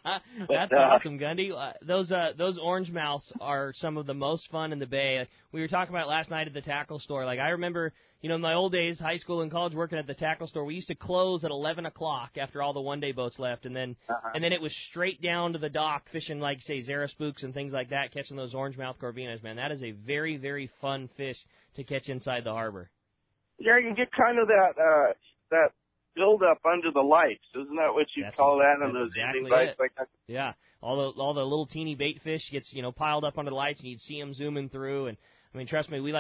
That's awesome, Gundy. Those orange mouths are some of the most fun in the bay. We were talking about it last night at the tackle store. Like, I remember, in my old days, high school and college, working at the tackle store, we used to close at 11 o'clock after all the one-day boats left, and then it was straight down to the dock fishing, like, say, Zara spooks and things like that, catching those orange mouth Corbinas, man. That is a very, very fun fish to catch inside the harbor. Yeah, you get kind of that build up under the lights. Isn't that what you call that on those evening bites like that? Yeah. All the little teeny bait fish gets, piled up under the lights, and you'd see them zooming through. And, I mean, trust me, we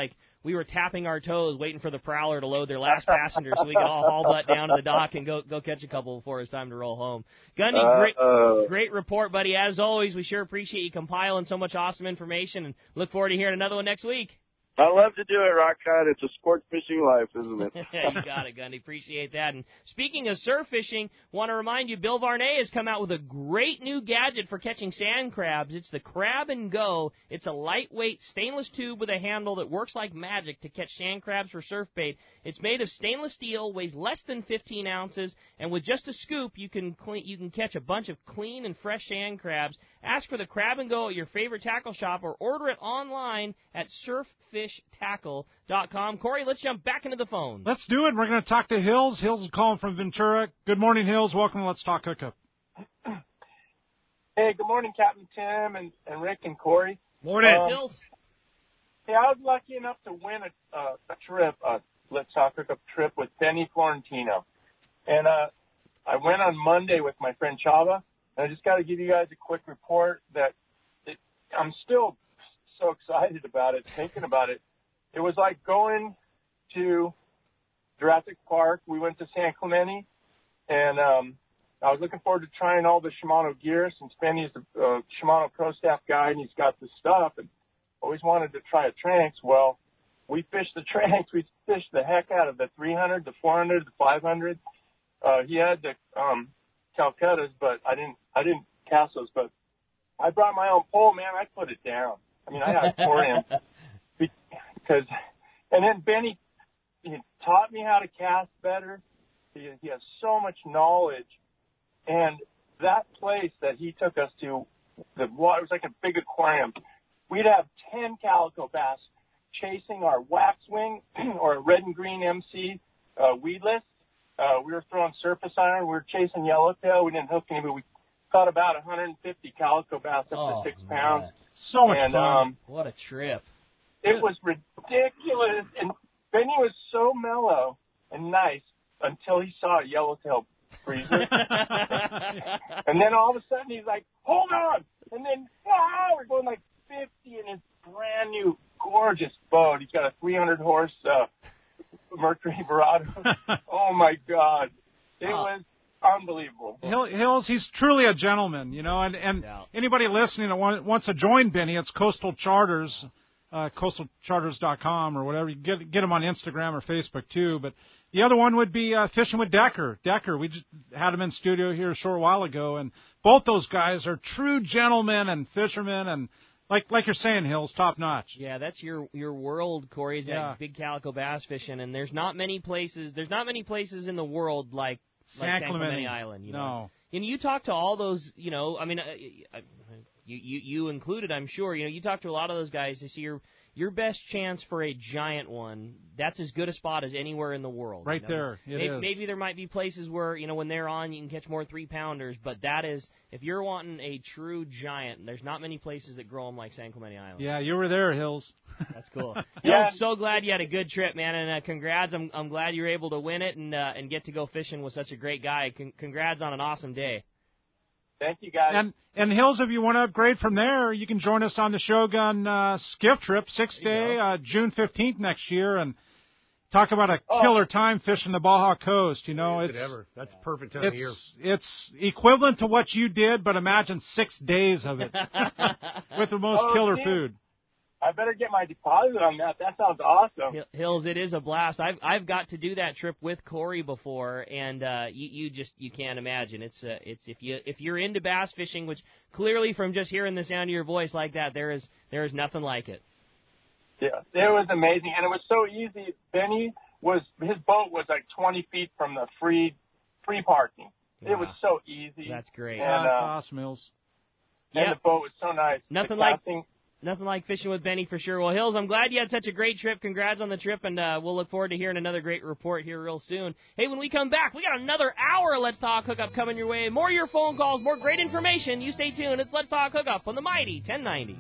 were tapping our toes waiting for the prowler to load their last passenger so we could all haul butt down to the dock and go catch a couple before it's time to roll home. Gundy, great report, buddy. As always, we sure appreciate you compiling so much awesome information, and look forward to hearing another one next week. I love to do it, Rockcott. It's a sport fishing life, isn't it? You got it, Gundy. Appreciate that. And speaking of surf fishing, want to remind you, Bill Varney has come out with a great new gadget for catching sand crabs. It's the Crab and Go. It's a lightweight stainless tube with a handle that works like magic to catch sand crabs for surf bait. It's made of stainless steel, weighs less than 15 ounces, and with just a scoop, you can catch a bunch of clean and fresh sand crabs. Ask for the Crab and Go at your favorite tackle shop or order it online at surffishtackle.com. Corey, let's jump back into the phone. Let's do it. We're going to talk to Hills. Hills is calling from Ventura. Good morning, Hills. Welcome to Let's Talk Hookup. Hey, good morning, Captain Tim and Rick and Corey. Morning, Hills. Hey, I was lucky enough to win a trip, Let's Talk Hookup trip with Benny Florentino. And I went on Monday with my friend Chava. And I just got to give you guys a quick report that I'm still so excited about it, thinking about it. It was like going to Jurassic Park. We went to San Clemente, and I was looking forward to trying all the Shimano gear since Benny's the Shimano Pro Staff guy, and he's got the stuff, and always wanted to try a Tranx. Well, we fished the Tranx. We fished the heck out of the 300, the 400, the 500. He had the Calcuttas, but I didn't cast those. But I brought my own pole, man. I put it down. I mean, I had it for him because, and then Benny, he taught me how to cast better. He has so much knowledge, and that place that he took us to, the water was like a big aquarium. We'd have 10 calico bass chasing our waxwing or red and green MC weedless. We were throwing surface iron. We were chasing yellowtail. We didn't hook any, but we caught about 150 calico bass up to 6 pounds. So much fun. What a trip. It was ridiculous. And Benny was so mellow and nice until he saw a yellowtail freezer. And then all of a sudden he's like, hold on. And then, wow, we're going like 50 in his brand new, gorgeous boat. He's got a 300 horse Mercury Verado. Oh my God. It was unbelievable. Hills, he's truly a gentleman, and anybody listening that wants to join Benny, it's Coastal Charters, coastalcharters.com or whatever. You get him on Instagram or Facebook too. But the other one would be Fishing with Decker. Decker, we just had him in studio here a short while ago, and both those guys are true gentlemen and fishermen, and like you're saying, Hills, top notch. Yeah, that's your world, Corey, is that big calico bass fishing, and there's not many places in the world like San Clemente Island. No. And you talk to all those, you included, I'm sure. You talk to a lot of those guys. They see your best chance for a giant one. That's as good a spot as anywhere in the world. Right there, it is. Maybe there might be places where when they're on, you can catch more 3-pounders. But that is, if you're wanting a true giant, there's not many places that grow them like San Clemente Island. Yeah, you were there, Hills. That's cool. I'm so glad you had a good trip, man, and congrats. I'm glad you were able to win it and get to go fishing with such a great guy. Congrats on an awesome day. Thank you, guys. And Hills, if you want to upgrade from there, you can join us on the Shogun skiff trip, 6-day, June 15th next year, and talk about a killer time fishing the Baja Coast. That's the perfect time of year. It's equivalent to what you did, but imagine 6 days of it with the most killer food. I better get my deposit on that. That sounds awesome. Hills, it is a blast. I've got to do that trip with Corey before, and you can't imagine. It's if you're into bass fishing, which clearly from just hearing the sound of your voice like that, there is nothing like it. Yeah, it was amazing, and it was so easy. His boat was like 20 feet from the free parking. Yeah. It was so easy. That's great. And, that's awesome, Hills. And the boat was so nice. Nothing like fishing with Benny for sure. Well, Hills, I'm glad you had such a great trip. Congrats on the trip, and we'll look forward to hearing another great report here real soon. Hey, when we come back, we got another hour of Let's Talk Hookup coming your way. More of your phone calls, more great information. You stay tuned. It's Let's Talk Hookup on the mighty 1090.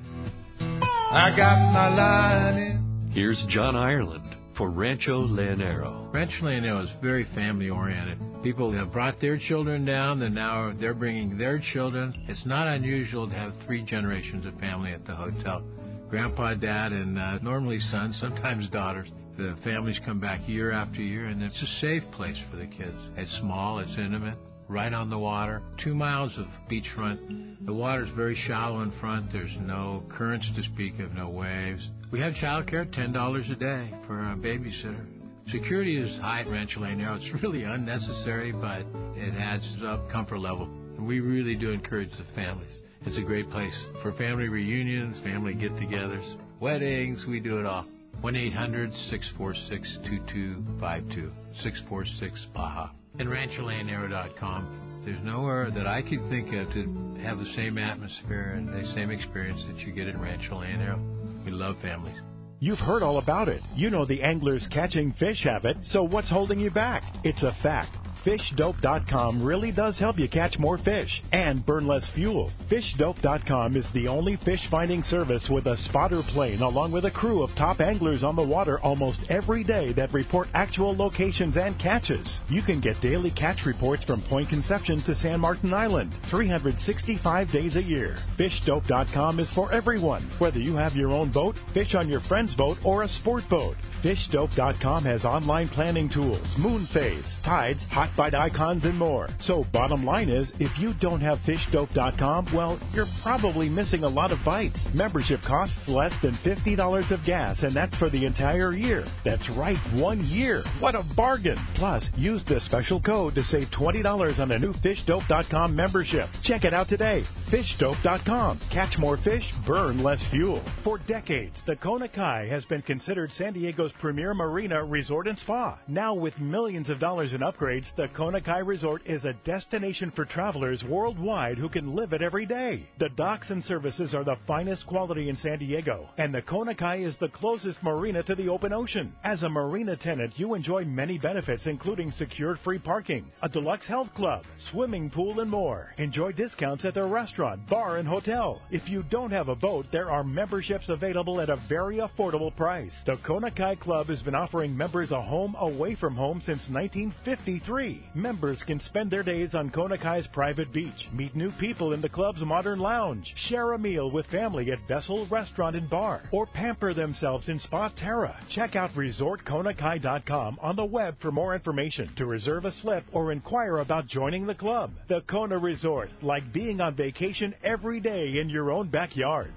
I got my line in. Here's John Ireland for Rancho Leonero. Rancho Leonero is very family-oriented. People have brought their children down, and now they're bringing their children. It's not unusual to have 3 generations of family at the hotel. Grandpa, Dad, and normally sons, sometimes daughters. The families come back year after year, and it's a safe place for the kids. It's small, it's intimate, right on the water, 2 miles of beachfront. The water's very shallow in front. There's no currents to speak of, no waves. We have childcare, $10 a day for a babysitter. Security is high at Rancho Leonero. It's really unnecessary, but it adds up comfort level. And we really do encourage the families. It's a great place for family reunions, family get-togethers, weddings. We do it all. 1-800-646-2252, 646-BAJA. And RanchoLeonero.com. There's nowhere that I could think of to have the same atmosphere and the same experience that you get at Rancho Leonero. We love families. You've heard all about it. You know the angler's catching fish habit, so what's holding you back? It's a fact. FishDope.com really does help you catch more fish and burn less fuel. FishDope.com is the only fish finding service with a spotter plane along with a crew of top anglers on the water almost every day that report actual locations and catches. You can get daily catch reports from Point Conception to San Martin Island, 365 days a year. FishDope.com is for everyone, whether you have your own boat, fish on your friend's boat, or a sport boat. FishDope.com has online planning tools, moon phase, tides, hot bite icons, and more. So bottom line is, if you don't have FishDope.com, well, you're probably missing a lot of bites. Membership costs less than $50 of gas, and that's for the entire year. That's right, 1 year. What a bargain. Plus, use the special code to save $20 on a new FishDope.com membership. Check it out today. FishDope.com. Catch more fish, burn less fuel. For decades, the Kona Kai has been considered San Diego's premier marina, resort, and spa. Now, with millions of dollars in upgrades, the The Kona Kai Resort is a destination for travelers worldwide who can live it every day. The docks and services are the finest quality in San Diego, and the Kona Kai is the closest marina to the open ocean. As a marina tenant, you enjoy many benefits, including secured free parking, a deluxe health club, swimming pool, and more. Enjoy discounts at the restaurant, bar, and hotel. If you don't have a boat, there are memberships available at a very affordable price. The Kona Kai Club has been offering members a home away from home since 1953. Members can spend their days on Kona Kai's private beach, meet new people in the club's modern lounge, share a meal with family at Vessel Restaurant and Bar, or pamper themselves in Spa Terra. Check out ResortKonakai.com on the web for more information, to reserve a slip, or inquire about joining the club. The Kona Resort, like being on vacation every day in your own backyard.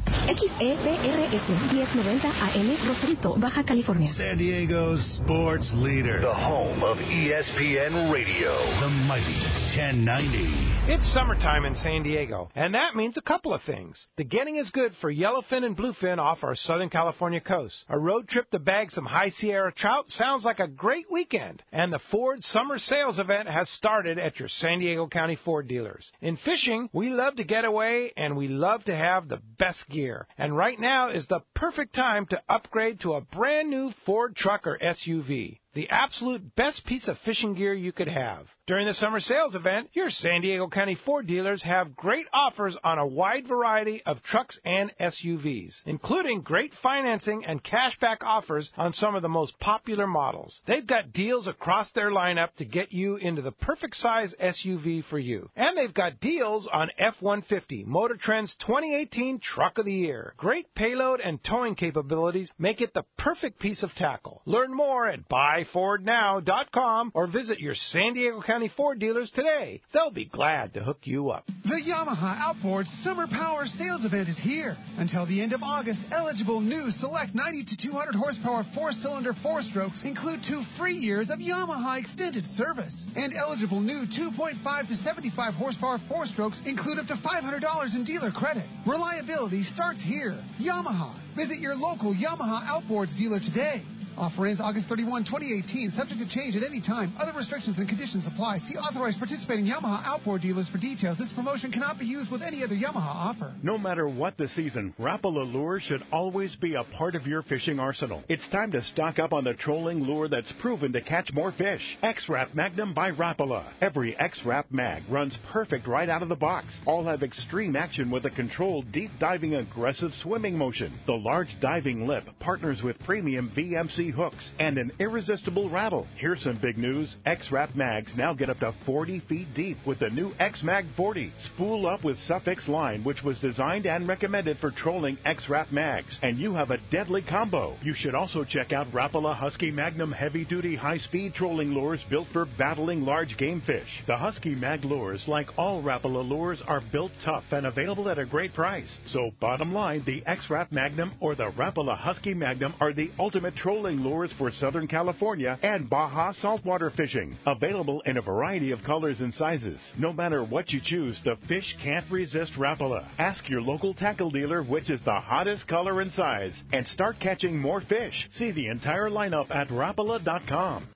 XEPRS 1090 AM, Rosarito, Baja California. San Diego's sports leader. The home of ESPN Radio. The mighty 1090. It's summertime in San Diego, and that means a couple of things. The getting is good for yellowfin and bluefin off our Southern California coast. A road trip to bag some high Sierra trout sounds like a great weekend. And the Ford Summer Sales event has started at your San Diego County Ford dealers. In fishing, we love to get away, and we love to have the best gear. And right now is the perfect time to upgrade to a brand new Ford truck or SUV. The absolute best piece of fishing gear you could have. During the summer sales event, your San Diego County Ford dealers have great offers on a wide variety of trucks and SUVs, including great financing and cashback offers on some of the most popular models. They've got deals across their lineup to get you into the perfect size SUV for you. And they've got deals on F-150, Motor Trend's 2018 Truck of the Year. Great payload and towing capabilities make it the perfect piece of tackle. Learn more at buyfordnow.com or visit your San Diego County Ford dealers today. They'll be glad to hook you up. The Yamaha Outboards Summer Power Sales Event is here. Until the end of August, eligible new select 90 to 200 horsepower 4-cylinder 4-strokes include 2 free years of Yamaha extended service. And eligible new 2.5 to 75 horsepower 4-strokes include up to $500 in dealer credit. Reliability starts here. Yamaha. Visit your local Yamaha Outboards dealer today. Offer ends August 31, 2018, subject to change at any time. Other restrictions and conditions apply. See authorized participating Yamaha outboard dealers for details. This promotion cannot be used with any other Yamaha offer. No matter what the season, Rapala lure should always be a part of your fishing arsenal. It's time to stock up on the trolling lure that's proven to catch more fish. X-Rap Magnum by Rapala. Every X-Rap Mag runs perfect right out of the box. All have extreme action with a controlled, deep-diving, aggressive swimming motion. The large diving lip partners with premium VMC hooks and an irresistible rattle. Here's some big news. X-Rap Mags now get up to 40 feet deep with the new X-Mag 40. Spool up with Suffix line, which was designed and recommended for trolling X-Rap Mags, and you have a deadly combo. You should also check out Rapala Husky Magnum heavy-duty high-speed trolling lures built for battling large game fish. The Husky Mag lures, like all Rapala lures, are built tough and available at a great price. So bottom line, the X-Rap Magnum or the Rapala Husky Magnum are the ultimate trolling lures for Southern California and Baja saltwater fishing. Available in a variety of colors and sizes. No matter what you choose, the fish can't resist Rapala. Ask your local tackle dealer which is the hottest color and size, and start catching more fish. See the entire lineup at Rapala.com.